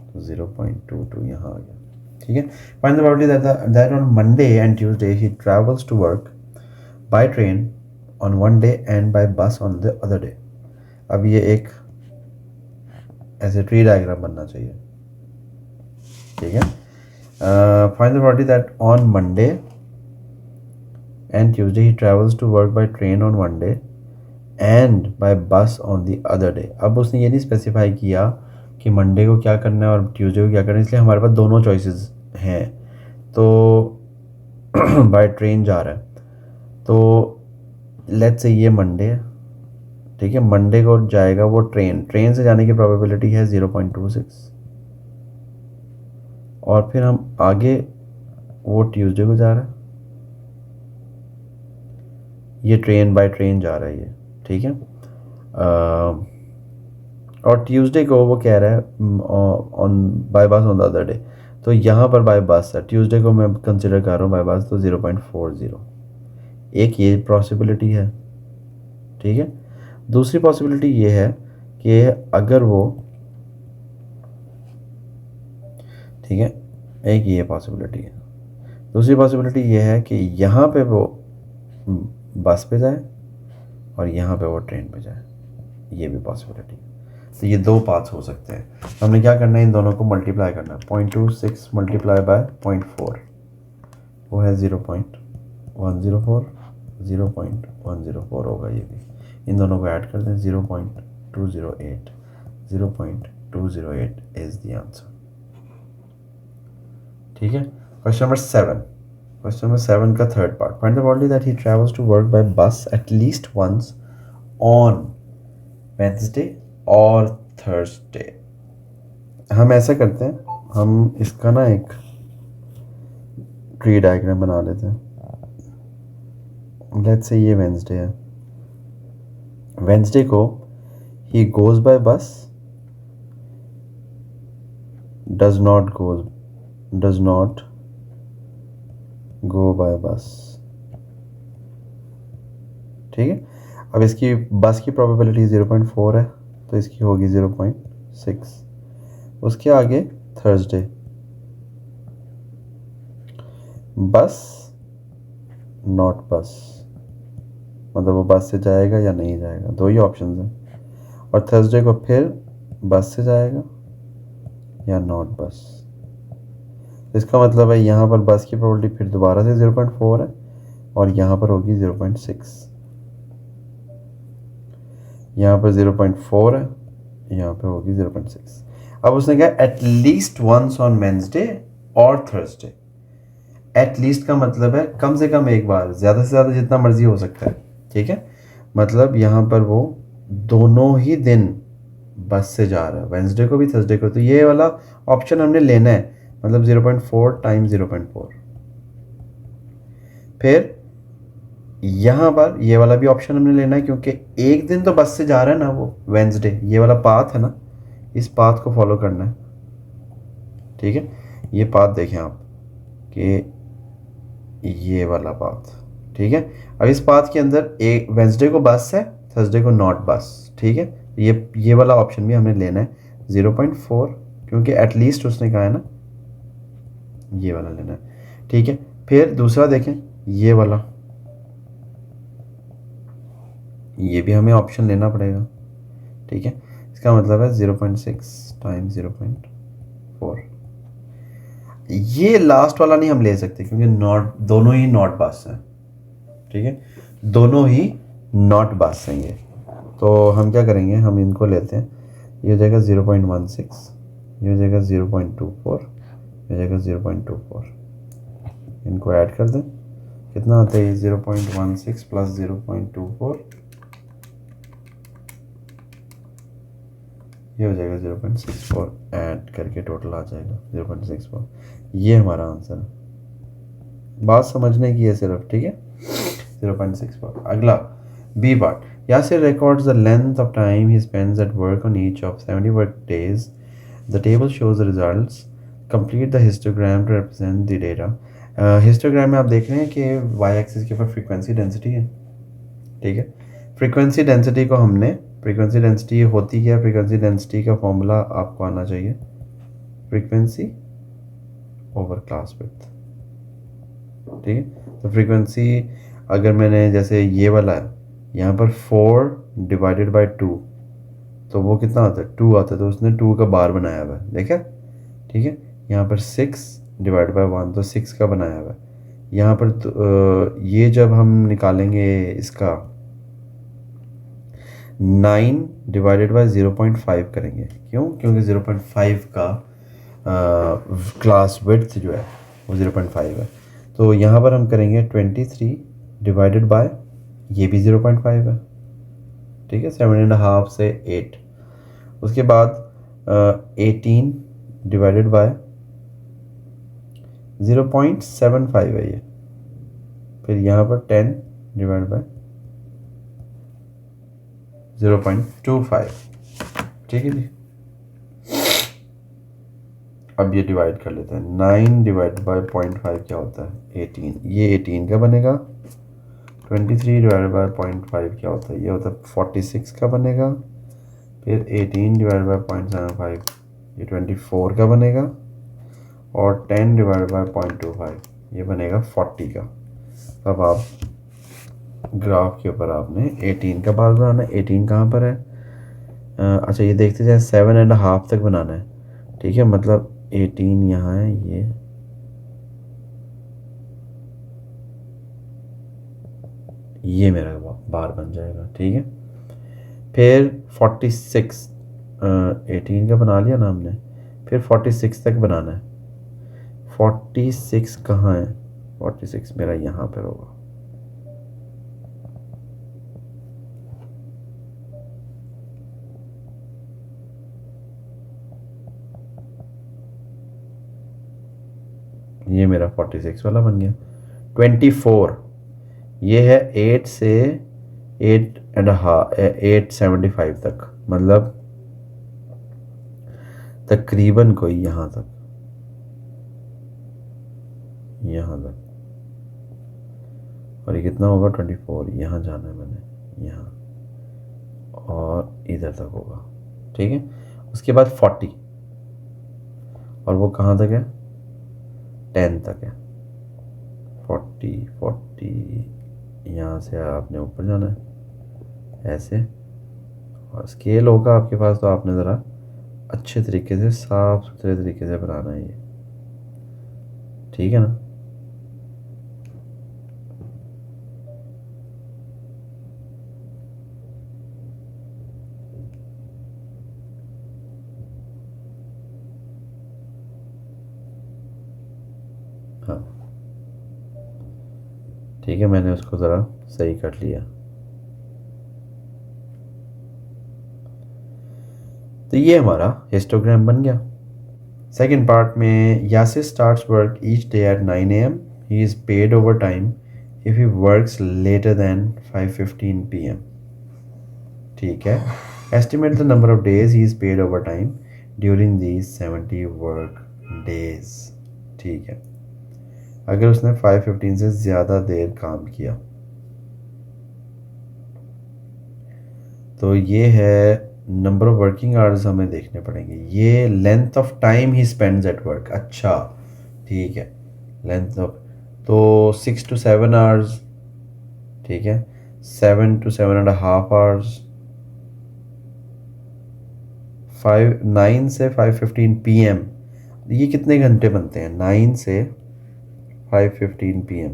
तो 0.22 यहाँ आ गया, ठीक है। Find the probability that on Monday and Tuesday he travels to work by train on one day and by bus on the other day. अब ये एक ऐसे ट्री डायग्राम बनना चाहिए, ठीक है। Find the probability that on Monday and Tuesday he travels to work by train on one day and by bus on the other day. अब उसने ये नहीं स्पेसिफाई किया कि मंडे को क्या करना है और ट्यूसडे को क्या करना है, इसलिए हमारे पास दोनों चॉइसेस हैं। तो बाय ट्रेन जा रहा है, तो लेट्स से ये मंडे है, ठीक है। मंडे को जाएगा वो ट्रेन से जाने की प्रोबेबिलिटी है 0.26, और फिर हम आगे वो ट्यूसडे को जा रहा है, ये ट्रेन बाय ट्रेन जा रहा है ये, ठीक है। और ट्यूसडे को वो कह रहा है on by bus on the other day, तो यहाँ पर बाय बस है, ट्यूसडे को मैं कंसिडर कर रहा हूँ बाय बस, तो 0.40 एक ये पॉसिबिलिटी है, ठीक है। दूसरी पॉसिबिलिटी ये है कि अगर वो, ठीक है, एक ये पॉसिबिलिटी है। दूसरी पॉसिबिलिटी ये है कि यहाँ पे वो बस पे जाए और यहाँ पे वो ट्रेन पे जाए, ये भी पॉसिबिलिटी है। तो ये दो पाथ्स हो सकते हैं। तो हमने क्या करना है, इन दोनों को मल्टीप्लाई करना है। 0.26 मल्टीप्लाई बाय 0.4 वो है 0.104, 0.104 होगा ये भी। इन दोनों को ऐड कर दें, 0.208, 0.208 इज द आंसर, ठीक है। क्वेश्चन नंबर 7, क्वेश्चन नंबर 7 का third part, find the probability that he travels to work by bus at least once on Wednesday और थर्सडे। हम ऐसा करते हैं, हम इसका ना एक ट्री डायग्राम बना लेते हैं। लेट्स से ये वेडनेसडे है, वेडनेसडे को ही गोज बाय बस, डज नॉट गो बाय बस, ठीक है। अब इसकी बस की प्रोबेबिलिटी 0.4 है, तो इसकी होगी 0.6। उसके आगे थर्सडे, बस नॉट बस, मतलब वो बस से जाएगा या नहीं जाएगा, दो ही ऑप्शन हैं। और थर्सडे को फिर बस से जाएगा या नॉट बस। इसका मतलब है यहाँ पर बस की प्रोबेबिलिटी फिर दोबारा से 0.4 है और यहाँ पर होगी 0.6। यहाँ पर 0.4 है, यहाँ पे होगी 0.6। अब उसने कहा एटलीस्ट वंस ऑन वेडनेसडे और थर्सडे। एटलीस्ट का मतलब है कम से कम एक बार, ज़्यादा से ज़्यादा जितना मर्जी हो सकता है, ठीक है। मतलब यहाँ पर वो दोनों ही दिन बस से जा रहा है, वेडनेसडे को भी थर्सडे को, तो ये वाला ऑप्शन हमने लेना है, मतलब 0.4 टाइम्स 0.4। फिर यहाँ पर ये वाला भी ऑप्शन हमने लेना है, क्योंकि एक दिन तो बस से जा रहा है ना वो वेडनेसडे, ये वाला पाथ है ना, इस पाथ को फॉलो करना है, ठीक है। ये पाथ देखें आप कि ये वाला पाथ, ठीक है। अब इस पाथ के अंदर एक वेडनेसडे को बस है, थर्सडे को नॉट बस, ठीक है। ये वाला ऑप्शन भी हमें लेना है 0.4, क्योंकि एटलीस्ट उसने कहा है ना, ये वाला लेना है, ठीक है। फिर दूसरा देखें, ये वाला, ये भी हमें ऑप्शन लेना पड़ेगा, ठीक है। इसका मतलब है 0.6 टाइम्स 0.4। ये लास्ट वाला नहीं हम ले सकते, क्योंकि नॉट, दोनों ही नॉट बस हैं, ठीक है, दोनों ही नॉट बस हैं ये। तो हम क्या करेंगे, हम इनको लेते हैं, ये हो जाएगा 0.16, ये हो जाएगा 0.24, ये हो जाएगा 0.24। इनको ऐड कर दें, कितना आता है, 0.16 प्लस 0.24, ये हो जाएगा 0.64, ऐड करके टोटल आ जाएगा 0.64। ये हमारा आंसर है, बात समझने की है सिर्फ, ठीक है। 0.64। अगला B part, Yasir records the length of time he spends at work on each of 70 work days. The table shows the results. Complete the histogram to represent the data. Histogram में आप देख रहे हैं कि वाई एक्सिस के ऊपर frequency density है, ठीक है। फ्रीक्वेंसी डेंसिटी को हमने, फ्रीक्वेंसी डेंसिटी होती क्या, फ्रीक्वेंसी डेंसिटी का फॉर्मूला आपको आना चाहिए, फ्रीक्वेंसी ओवर क्लास विड्थ, ठीक है। तो फ्रीक्वेंसी अगर मैंने, जैसे ये वाला है, यहाँ पर 4 डिवाइडेड बाय 2, तो वो कितना आता है, 2 आता है, तो उसने 2 का बार बनाया हुआ है, देखा, ठीक है। यहाँ पर 6 डिवाइड बाय 1, तो 6 का बनाया हुआ है। यहाँ पर ये जब हम निकालेंगे इसका 9 डिवाइडेड बाय 0.5 करेंगे, क्यों, क्योंकि 0.5 का क्लास विड्थ जो है वो 0.5 है। तो यहाँ पर हम करेंगे 23 डिवाइडेड बाय, ये भी 0.5 है, ठीक है, 7.5 से 8। उसके बाद 18 डिवाइडेड बाय 0.75 है ये। फिर यहाँ पर 10 डिवाइड बाय 0.25, ठीक है जी। अब ये डिवाइड कर लेते हैं, 9 डिवाइड बाय 0.5 क्या होता है, 18, ये 18 का बनेगा। 23 डिवाइड बाय 0.5 क्या होता है, ये होता है 46 का बनेगा। फिर 18 डिवाइड बाय 0.75 ये 24 का बनेगा। और 10 डिवाइड बाय 0.25 ये बनेगा 40 का। अब आप ग्राफ के ऊपर आपने 18 का बार बनाना है। 18 कहाँ पर है, अच्छा ये देखते जाए, 7.5 तक बनाना है, ठीक है, मतलब 18 यहाँ है, ये मेरा बार बन जाएगा, ठीक है। फिर 46, 18 का बना लिया ना हमने, फिर 46 तक बनाना है। 46 कहाँ है, 46 मेरा यहाँ पर होगा, ये मेरा 46 वाला बन गया। 24 ये है 8 से 8.5 तक, मतलब तकरीबन कोई यहाँ तक, यहाँ तक। और ये कितना होगा, 24, यहाँ जाना है मैंने, यहाँ और इधर तक होगा, ठीक है। उसके बाद 40, और वो कहाँ तक है, 10 तक है। 40 यहाँ से आपने ऊपर जाना है ऐसे, और स्केल होगा आपके पास, तो आपने ज़रा अच्छे तरीके से, साफ सुथरे तरीके से बनाना है ये, ठीक है ना। हाँ ठीक है, मैंने उसको ज़रा सही कर लिया। तो ये हमारा हिस्टोग्राम बन गया। सेकेंड पार्ट में, Yasir starts work each day at 9 AM, he is paid overtime if he works later than 5:15 PM, ठीक है। Estimate the number of days he is paid overtime during these 70 work days, ठीक है। अगर उसने 5:15 से ज़्यादा देर काम किया, तो ये है नंबर ऑफ वर्किंग आवर्स हमें देखने पड़ेंगे। ये length of time he spends at work, अच्छा ठीक है, लेंथ ऑफ, तो 6 to 7 आवर्स, ठीक है, 7 to 7.5 आवर्स, 9 से 5:15 PM, ये कितने घंटे बनते हैं, 9 से 5:15 PM।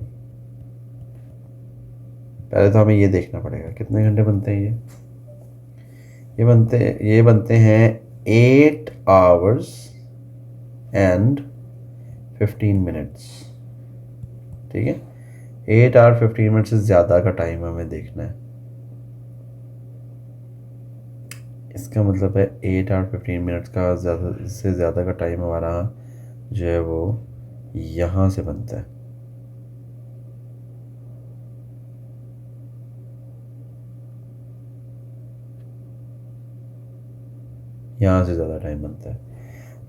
पहले तो हमें ये देखना पड़ेगा कितने घंटे बनते हैं ये बनते हैं 8 hours and 15 minutes, ठीक है। 8 hour 15 मिनट से ज़्यादा का टाइम हमें देखना है। इसका मतलब है 8 hour 15 मिनट्स का ज़्यादा से ज़्यादा का टाइम हमारा जो है वो यहाँ से बनता है, यहाँ से ज़्यादा टाइम बनता है।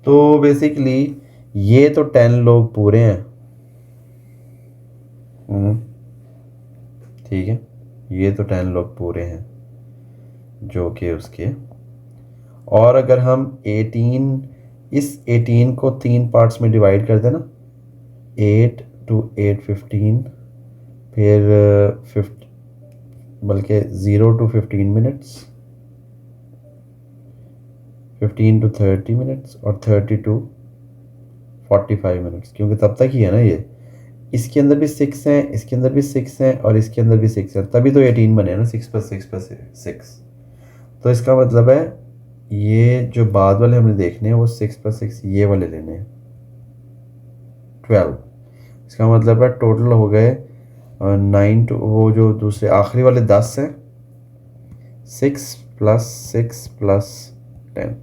तो बेसिकली ये तो 10 लोग पूरे हैं, ठीक है, ये तो 10 लोग पूरे हैं जो कि उसके, और अगर हम 18 को 3 पार्ट्स में डिवाइड कर देना, 8 to 8:15, फिर बल्कि 0 to 15 मिनट्स, 15 to 30 मिनट्स और 30 to 45 मिनट्स, क्योंकि तब तक ही है ना ये। इसके अंदर भी 6 हैं, इसके अंदर भी 6 हैं और इसके अंदर भी 6 हैं, तभी तो 18 बने ना, 6 + 6 + 6। तो इसका मतलब है ये जो बाद वाले हमने देखने हैं वो 6 + 6 ये वाले लेने हैं 12। इसका मतलब है टोटल हो गए 9 टू वो जो दूसरे आखिरी वाले 10 हैं, 6 + 6 + 10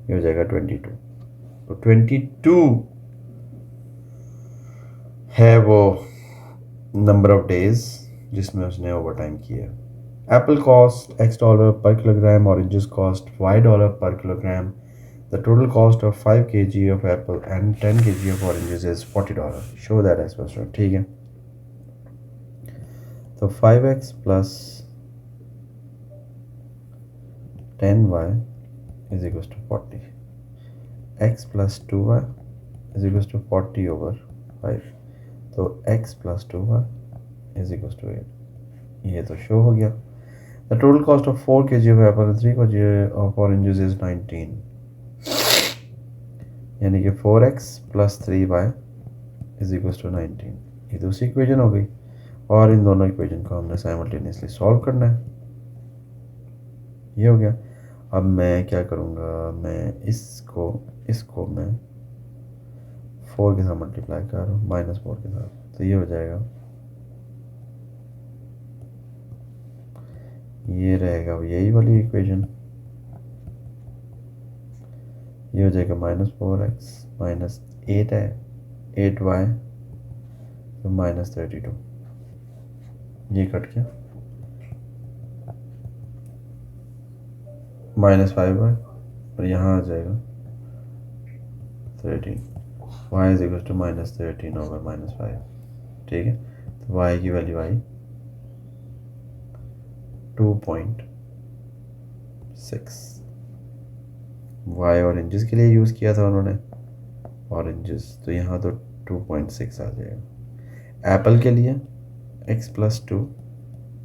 ये हो जाएगा 22। तो 22 है वो नंबर ऑफ डेज जिसमें उसने ओवर टाइम किया। Apple cost $X per kilogram, oranges cost $Y per kilogram. The total cost of 5 kg of apple and 10 kg of oranges is $40. Show that as well. ठीक है, तो 5x plus 10y is equals to 40. x plus 2y is equals to 40 over 5. तो x plus 2y is equals to 8. ये तो show हो गया। The total cost of 4 kg of apple and 3 kg of oranges is 19. यानी कि 4x plus 3y is equals to 19। ये दूसरी equation हो गई और इन दोनों इक्वेशन को हमने साइमल्टेनियसली सॉल्व करना है। ये हो गया। अब मैं क्या करूँगा, मैं इसको मैं 4 के साथ मल्टीप्लाई कर रहा हूँ, -4 के साथ, तो ये हो जाएगा, ये रहेगा यही वाली इक्वेशन, ये हो जाएगा -4x -8 है 8y तो -32, ये कट गया, -5y और यहाँ आ जाएगा 13, y is equal to -13 over -5। ठीक है, तो y की वैल्यू आई 2.6। y ऑरेंजेस के लिए यूज़ किया था उन्होंने, ऑरेंजेस, तो यहाँ तो 2.6 आ जाएगा। एप्पल के लिए x + 2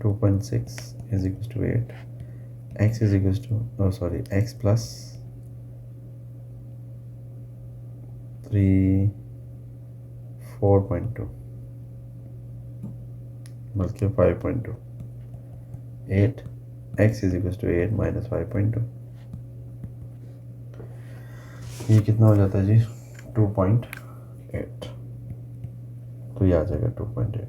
2.6 is equal to 8, x is equal to x + 3 4.2 बल्कि 5.2 8, x इज इक्वल टू 8 - 5.2, ये कितना हो जाता है जी 2.8, तो ये आ जाएगा 2.8।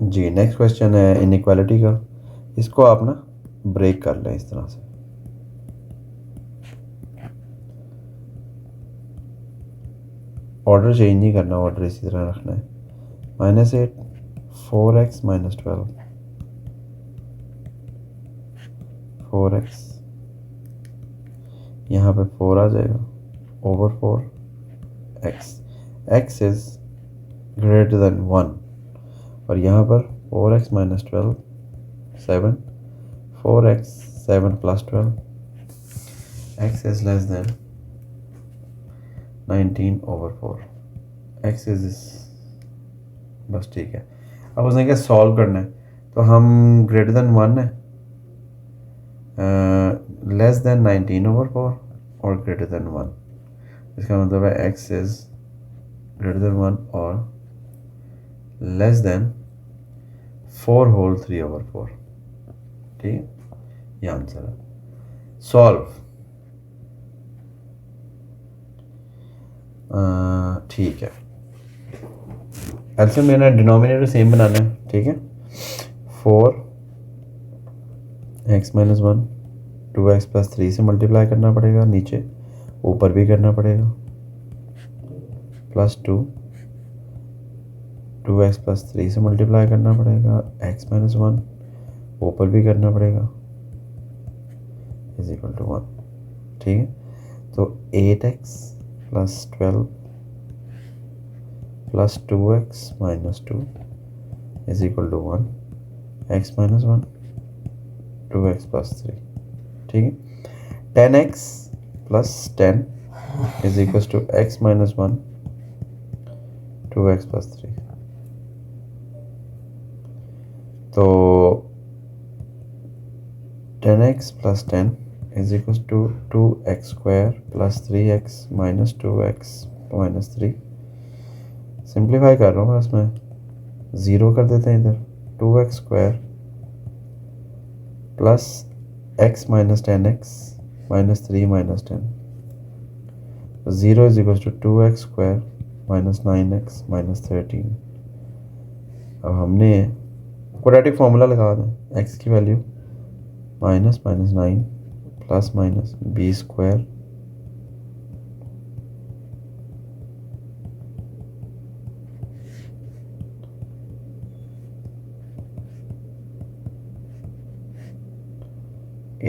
जी नेक्स्ट क्वेश्चन है इनइक्वालिटी का, इसको आप ना ब्रेक कर लें इस तरह से, ऑर्डर चेंज नहीं करना, ऑर्डर इसी तरह रखना है। -8 4x - 12 4x, यहाँ पे 4 आ जाएगा over 4 x is greater than 1 और यहाँ पर 4x - 12 7 4x 7 + 12 x is less than 19 over 4 x is बस ठीक है। अब उसने क्या सॉल्व करना है, तो हम ग्रेटर देन 1 है, लेस देन 19 over 4 और ग्रेटर देन 1, इसका मतलब है x इज ग्रेटर देन 1 और लेस देन 4 होल 3 over 4। ठीक है, ये आंसर है। सॉल्व, ठीक है, एल्सियम लेना है, डिनोमिनेटर सेम बनाना है। ठीक है, 4x - 1 2x + 3 से मल्टीप्लाई करना पड़ेगा, नीचे ऊपर भी करना पड़ेगा, +2 2x + 3 से मल्टीप्लाई करना पड़ेगा, x - 1 ऊपर भी करना पड़ेगा, इज इक्वल टू 1। ठीक है, तो 8x + 12 + 2x - 2 is equal to 1, x - 1 2x + 3। ठीक है, 10x + 10 is equal to x - 1 2x plus 3। तो 10x plus 10 is equal to 2x square plus 3x minus 2x minus 3। Simplify कर रहा हूँ मैं, इसमें ज़ीरो कर देते हैं इधर। 2x square plus x minus 10x minus 3 minus 10। Zero is equal to 2x square minus 9x minus 13। अब हमने क्वाड्रेटिक फार्मूला लगा दें। x की value minus minus 9 plus minus B square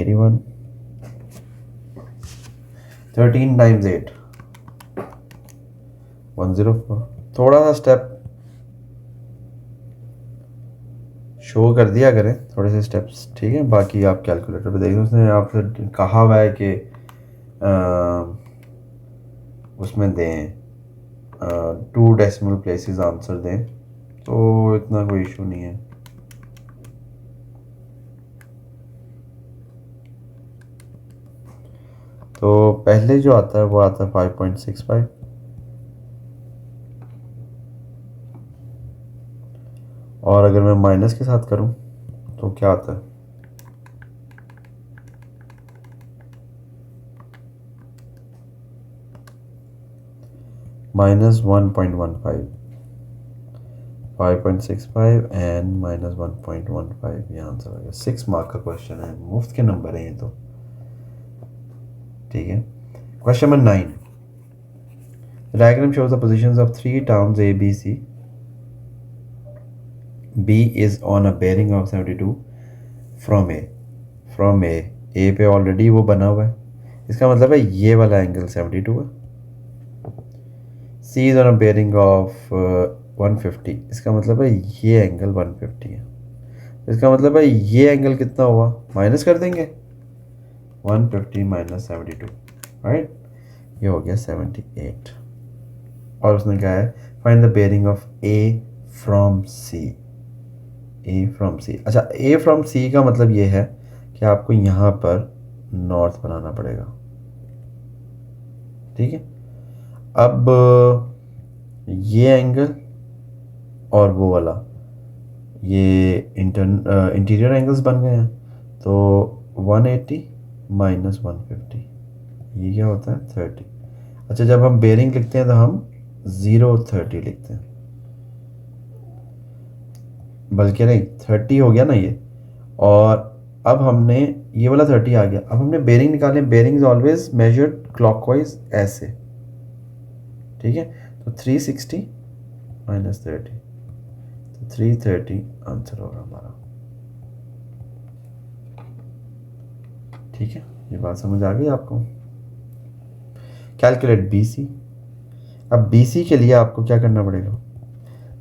one 13 times 8 104। थोड़ा सा स्टेप शो कर दिया करें, थोड़े से स्टेप्स, ठीक है। बाकी आप कैलकुलेटर पे देखिए, उसने आपसे कहा हुआ है कि उसमें दें 2 डेसिमल प्लेसेस आंसर दें, तो इतना कोई इशू नहीं है। तो पहले जो आता है वो आता है 5.65, और अगर मैं माइनस के साथ करूं तो क्या आता है, माइनस 1.15। 5.65 एंड माइनस 1.15, ये आंसर आ गया। 6 मार्क का क्वेश्चन है, मुफ्त के नंबर हैं ये तो, ठीक है। Question number 9, diagram shows the positions of 3 towns A, B, C. B is on a bearing of 72 from A. From A, A पे ऑलरेडी वो बना हुआ है, इसका मतलब है ये वाला एंगल 72 है। C is on a bearing of 150, इसका मतलब है ये एंगल 150 है। इसका मतलब है ये एंगल कितना हुआ, माइनस कर देंगे 150 माइनस 72, राइट, ये हो गया 78। और उसने कहा है find the bearing of A from C। A from C, अच्छा A फ्रॉम C का मतलब ये है कि आपको यहाँ पर नॉर्थ बनाना पड़ेगा, ठीक है। अब ये एंगल और वो वाला, ये इंटीरियर एंगल्स बन गए हैं, तो 180 माइनस 150, ये क्या होता है 30। अच्छा, जब हम बेयरिंग लिखते हैं तो हम 030 लिखते हैं, बल्कि नहीं 30 हो गया ना ये, और अब हमने ये वाला 30 आ गया। अब हमने बेयरिंग निकाले, bearing is always measured clockwise ऐसे, ठीक है। तो 360 माइनस 30, तो 330 आंसर होगा हमारा, ठीक है। ये बात समझ आ गई आपको। Calculate BC। अब BC के लिए आपको क्या करना पड़ेगा,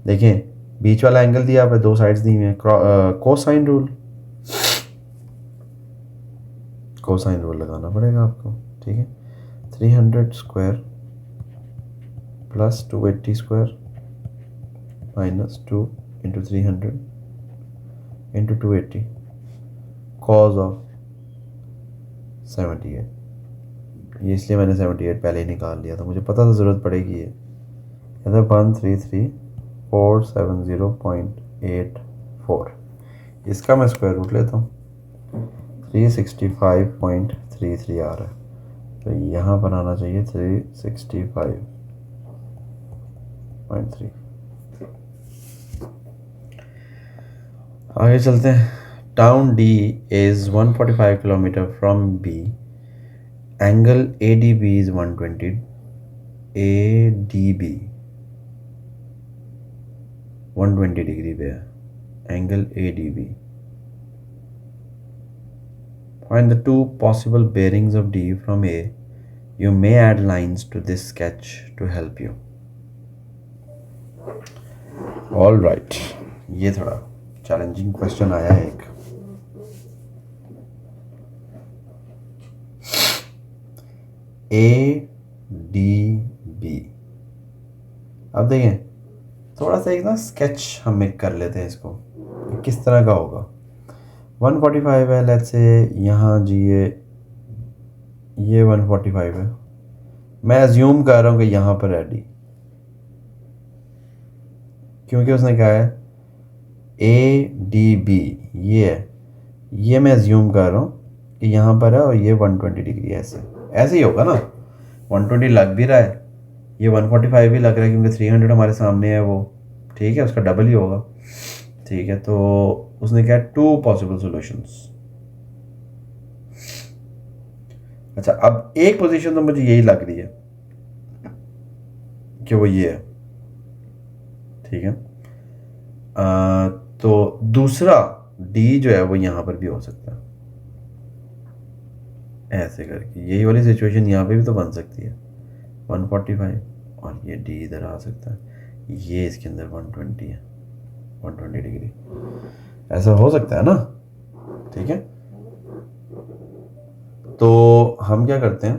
देखें बीच वाला एंगल दिया आप, दो साइड्स दी हुई हैं, कोसाइन रूल, कोसाइन रूल लगाना पड़ेगा आपको, ठीक है। 300 square plus 280 square minus 2 into 300 into 280 cause of 78। ये इसलिए मैंने 78 पहले ही निकाल लिया था, मुझे पता था ज़रूरत पड़ेगी ये। 133,470.84, इसका मैं स्क्वायर रूट लेता हूँ, 365.33 आ रहा है, तो यहाँ पर आना चाहिए 365.3। आगे चलते हैं। Town D is 145 kilometre from B, angle ADB is 120, ADB 120 degree पे है, angle ADB। Find the two possible bearings of D from A. You may add lines to this sketch to help you. All right, ये थोड़ा challenging question आया है एक। ADB, अब देखें थोड़ा सा एक ना स्केच हम मेक कर लेते हैं इसको, किस तरह का होगा। 145 है लेट्स से यहाँ जी, ये 145 है। मैं अज्यूम कर रहा हूँ कि यहाँ पर है डी, क्योंकि उसने कहा है ए डी बी, ये है, ये मैं अज्यूम कर रहा हूँ कि यहाँ पर है और ये 120 डिग्री ऐसे ऐसे ही होगा ना। 120 लग भी रहा है, ये 145 भी लग रहा है क्योंकि 300 हमारे सामने है वो, ठीक है, उसका डबल ही होगा, ठीक है। तो उसने कहा 2 पॉसिबल सॉल्यूशंस। अच्छा, अब एक पोजीशन तो मुझे यही लग रही है कि वो ये है, ठीक है। तो दूसरा डी जो है वो यहाँ पर भी हो सकता है, ऐसे करके यही वाली सिचुएशन यहाँ पे भी तो बन सकती है 145, और ये डी इधर आ सकता है, ये इसके अंदर 120 है, 120 डिग्री, ऐसा हो सकता है ना, ठीक है। तो हम क्या करते हैं,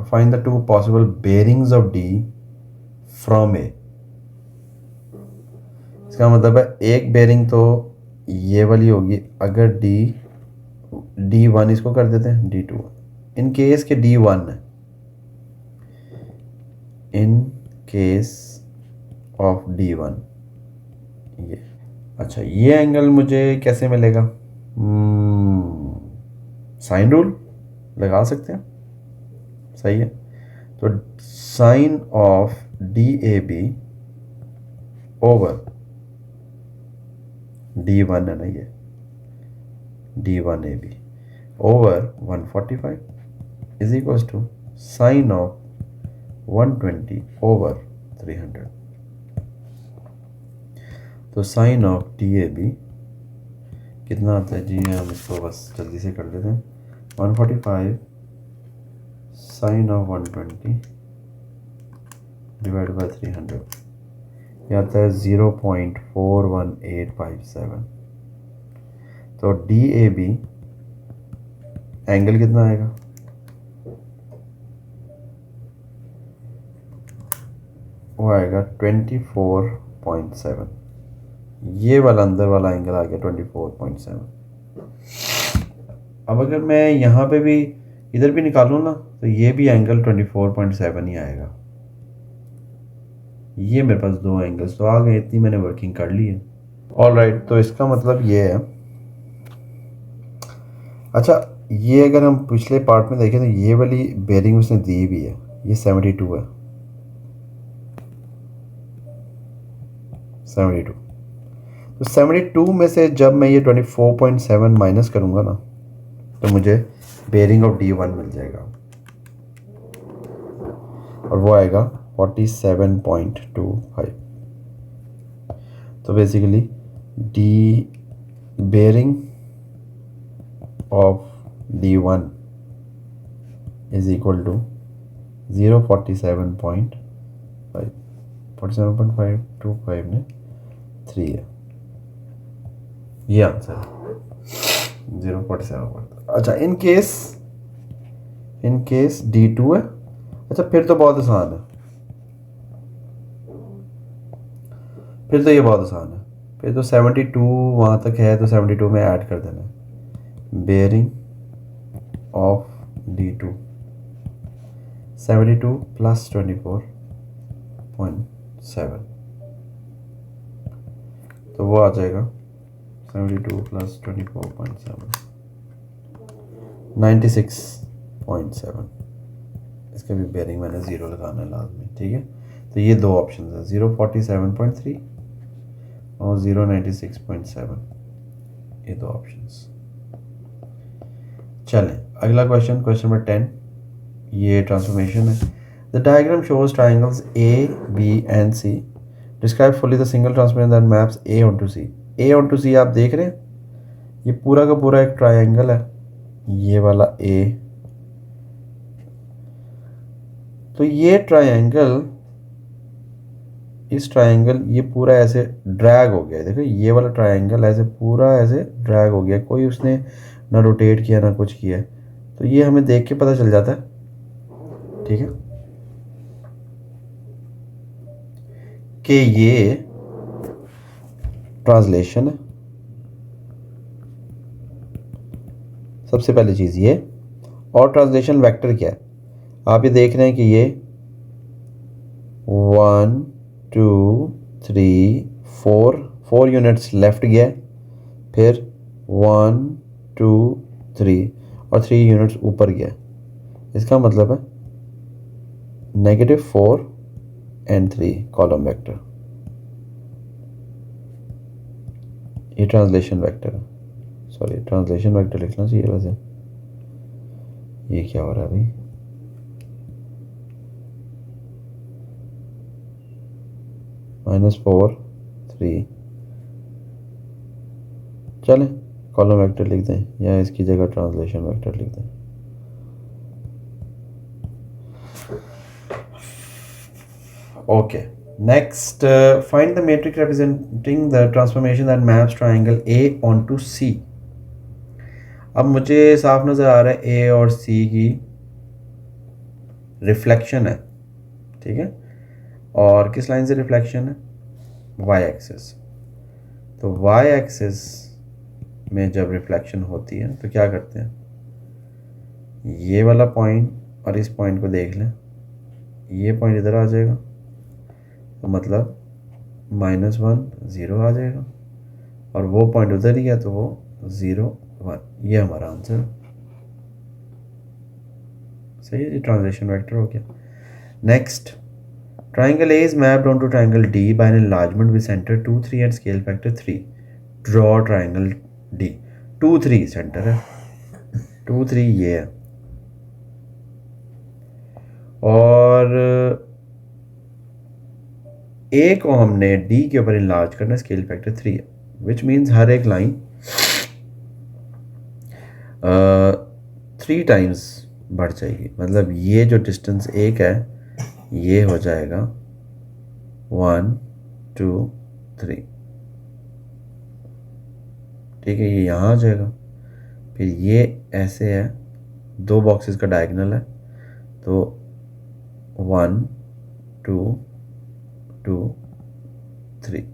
find the 2 possible bearings of D from A. इसका मतलब है एक बेयरिंग तो ये वाली होगी, अगर D1 इसको कर देते हैं D2, इन केस के D1 है, इन केस ऑफ D1 ये। अच्छा, ये एंगल मुझे कैसे मिलेगा, साइन रूल लगा सकते हैं, सही है। तो sign of DAB over D1 है ना, ये D1AB over 145 is equal to sine of 120 over 300। तो साइन ऑफ DAB कितना आता है जी, हम इसको बस जल्दी से कर लेते हैं। 145 साइन ऑफ 120 डिवाइड बाई 300, ये आता है 0.41857। तो DAB एंगल कितना आएगा, वो आएगा 24.7। ये वाला अंदर वाला एंगल आ गया 24.7। अब अगर मैं यहाँ पे भी इधर भी निकालूँ ना, तो ये भी एंगल 24.7 ही आएगा। ये मेरे पास 2 एंगल्स तो आ गए, इतनी मैंने वर्किंग कर ली है। ऑल राइट, तो इसका मतलब ये है। अच्छा, ये अगर हम पिछले पार्ट में देखें तो ये वाली बेयरिंग उसने दी भी है, ये 72 है, 72। तो 72 में से जब मैं ये 24.7 माइनस करूँगा ना, तो मुझे बेयरिंग ऑफ D1 मिल जाएगा, और वो आएगा 47.25। तो basically the bearing of D1 is equal to 047.5, 47.525 ने 3 है, ये आंसर है 047। अच्छा, इन केस D2 है। अच्छा, फिर तो बहुत आसान है, फिर तो ये बहुत आसान है, फिर तो 72 वहाँ तक है, तो 72 में ऐड कर देना है बेयरिंग ऑफ D2, 72 प्लस 24.7, तो वो आ जाएगा 72 प्लस 24.7 96.7। इसका भी बेयरिंग मैंने 0 लगाना है लाजमी, ठीक है। तो ये 2 ऑप्शन है, 047.3 और 096.7, ये 2 ऑप्शंस। चलें अगला क्वेश्चन, क्वेश्चन नंबर 10, ये ट्रांसफॉर्मेशन है। The diagram shows triangles A, B and C। Describe fully the single transformation that maps A onto C। A onto C आप देख रहे हैं, ये पूरा का पूरा एक ट्राइंगल है, ये वाला A। तो ये ट्राइंगल, इस ट्राइंगल, ये पूरा ऐसे ड्रैग हो गया, देखो ये वाला ट्राइंगल ऐसे पूरा ऐसे ड्रैग हो गया, कोई उसने ना रोटेट किया ना कुछ किया। तो ये हमें देख के पता चल जाता है, ठीक है, कि ये ट्रांसलेशन है, सबसे पहली चीज़ ये। और ट्रांसलेशन वेक्टर क्या है, आप ये देख रहे हैं कि ये 1 2 3 4 यूनिट्स लेफ्ट गया, फिर 1 2 3 और 3 यूनिट्स ऊपर गया। इसका मतलब है -4 and 3 कॉलम वेक्टर, ये ट्रांसलेशन वेक्टर है। सॉरी, ट्रांसलेशन वेक्टर लिखना चाहिए वैसे। ये क्या हो रहा है भाई, -4 3, चलें कॉलम वेक्टर लिख दें या इसकी जगह ट्रांसलेशन वेक्टर लिख दें। Okay, next, find the matrix representing the transformation that maps triangle A onto C. अब मुझे साफ नज़र आ रहा है ए और सी की रिफ्लेक्शन है, ठीक है, और किस लाइन से रिफ्लेक्शन है, वाई एक्सिस। तो वाई एक्सिस में जब रिफ्लेक्शन होती है तो क्या करते हैं, ये वाला पॉइंट और इस पॉइंट को देख लें, ये पॉइंट इधर आ जाएगा, तो मतलब -1 0 आ जाएगा, और वो पॉइंट उधर ही है तो वो 0 1, ये हमारा आंसर है। सही है जी, ट्रांसलेशन वेक्टर हो गया। Next, triangle A is mapped onto triangle D by an enlargement with center 2 3 and scale factor 3. Draw triangle D. 2 3 centre है, 2 3 ये है, और A को हमने D के ऊपर इनलार्ज करना, स्केल फैक्टर 3 है, विच मीन्स हर एक लाइन 3 टाइम्स बढ़ जाएगी। मतलब ये जो डिस्टेंस एक है ये हो जाएगा 1 2 3, ठीक है, ये यहाँ आ जाएगा। फिर ये ऐसे है, 2 बॉक्सेस का डायगोनल है, तो 1 2 2 3,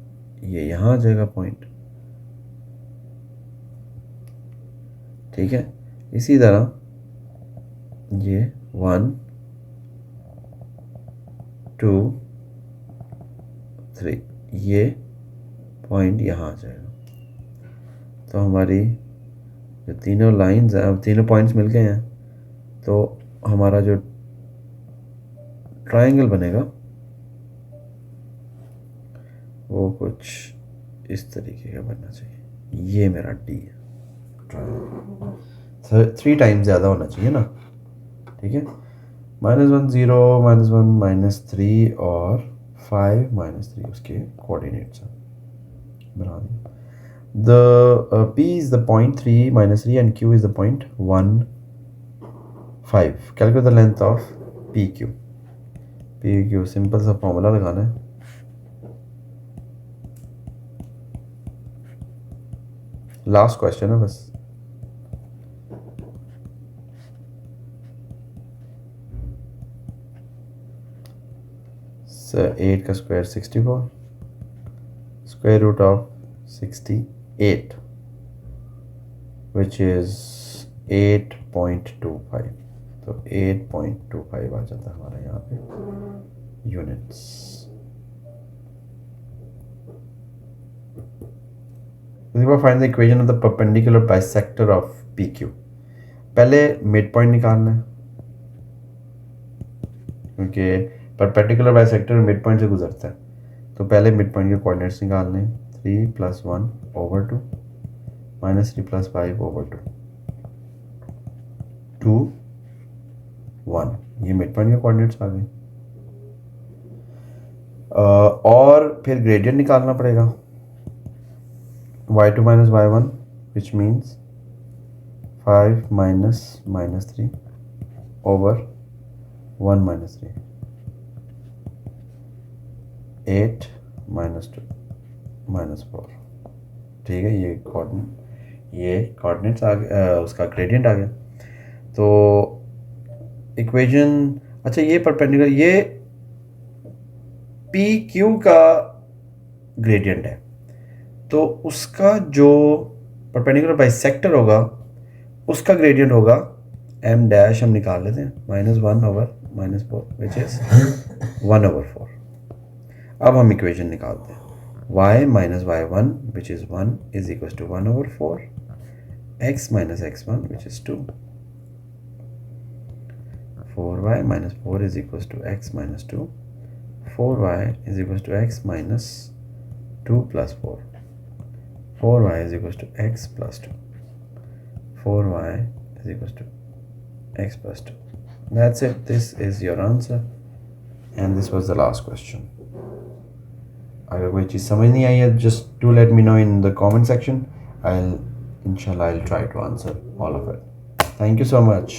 ये यहाँ आ जाएगा पॉइंट, ठीक है। इसी तरह ये 1 2 3, ये पॉइंट यहाँ आ जाएगा। तो हमारी जो तीनों लाइंस हैं, अब तीनों पॉइंट्स मिल गए हैं, तो हमारा जो ट्रायंगल बनेगा वो कुछ इस तरीके का बनना चाहिए। ये मेरा डी है, ट्रायंगल 3 टाइम्स ज़्यादा होना चाहिए ना, ठीक है। -1 0 -1 -3 और 5 -3 उसके कोऑर्डिनेट्स हैं, बना दिया। The P is the point 3 -3 and Q is the point 1 5. Calculate the length of PQ. PQ simple सा फॉर्मूला लगाना है, लास्ट क्वेश्चन है बस। So 8 का square 64, square root of 68 which is 8.25, तो 8.25 आ जाता है हमारा यहाँ पे units. Find the equation of the perpendicular bisector of PQ। पहले मिड पॉइंट निकालना है, क्योंकि परपेंडिकुलर बाइसेक्टर मिड पॉइंट से गुजरता है, तो पहले मिड पॉइंट के कोऑर्डिनेट्स निकालने हैं। 3 + 1 / 2 -3 + 5 / 2 2 1, ये मिड पॉइंट के कोऑर्डिनेट्स आ गए। और फिर ग्रेडियंट निकालना पड़ेगा, y2 - y1 which means 5 - -3 over 1 - 3, 8 - 2 - 4, ठीक है। ये कोऑर्डिनेट्स आ गए, उसका ग्रेडियंट आ गया। तो इक्वेशन, अच्छा ये परपेंडिकुलर, ये पी क्यू का ग्रेडियंट है, तो उसका जो परपेंडिकुलर बाइसेक्टर होगा उसका ग्रेडियंट होगा एम डैश, हम निकाल लेते हैं, -1/-4 विच इज 1/4। अब हम इक्वेशन निकालते हैं, y minus y1 which is 1 is equals to 1/4, x minus x1 which is 2, 4y minus 4 is equals to x minus 2, 4y is equals to x minus 2 plus 4, 4y is equals to x plus 2, 4y is equals to x plus 2. That's it. This is your answer and this was the last question. अगर कोई चीज़ समझ नहीं आई है, just do let me know in the comment section. Inshallah I'll try to answer all of it. Thank you so much.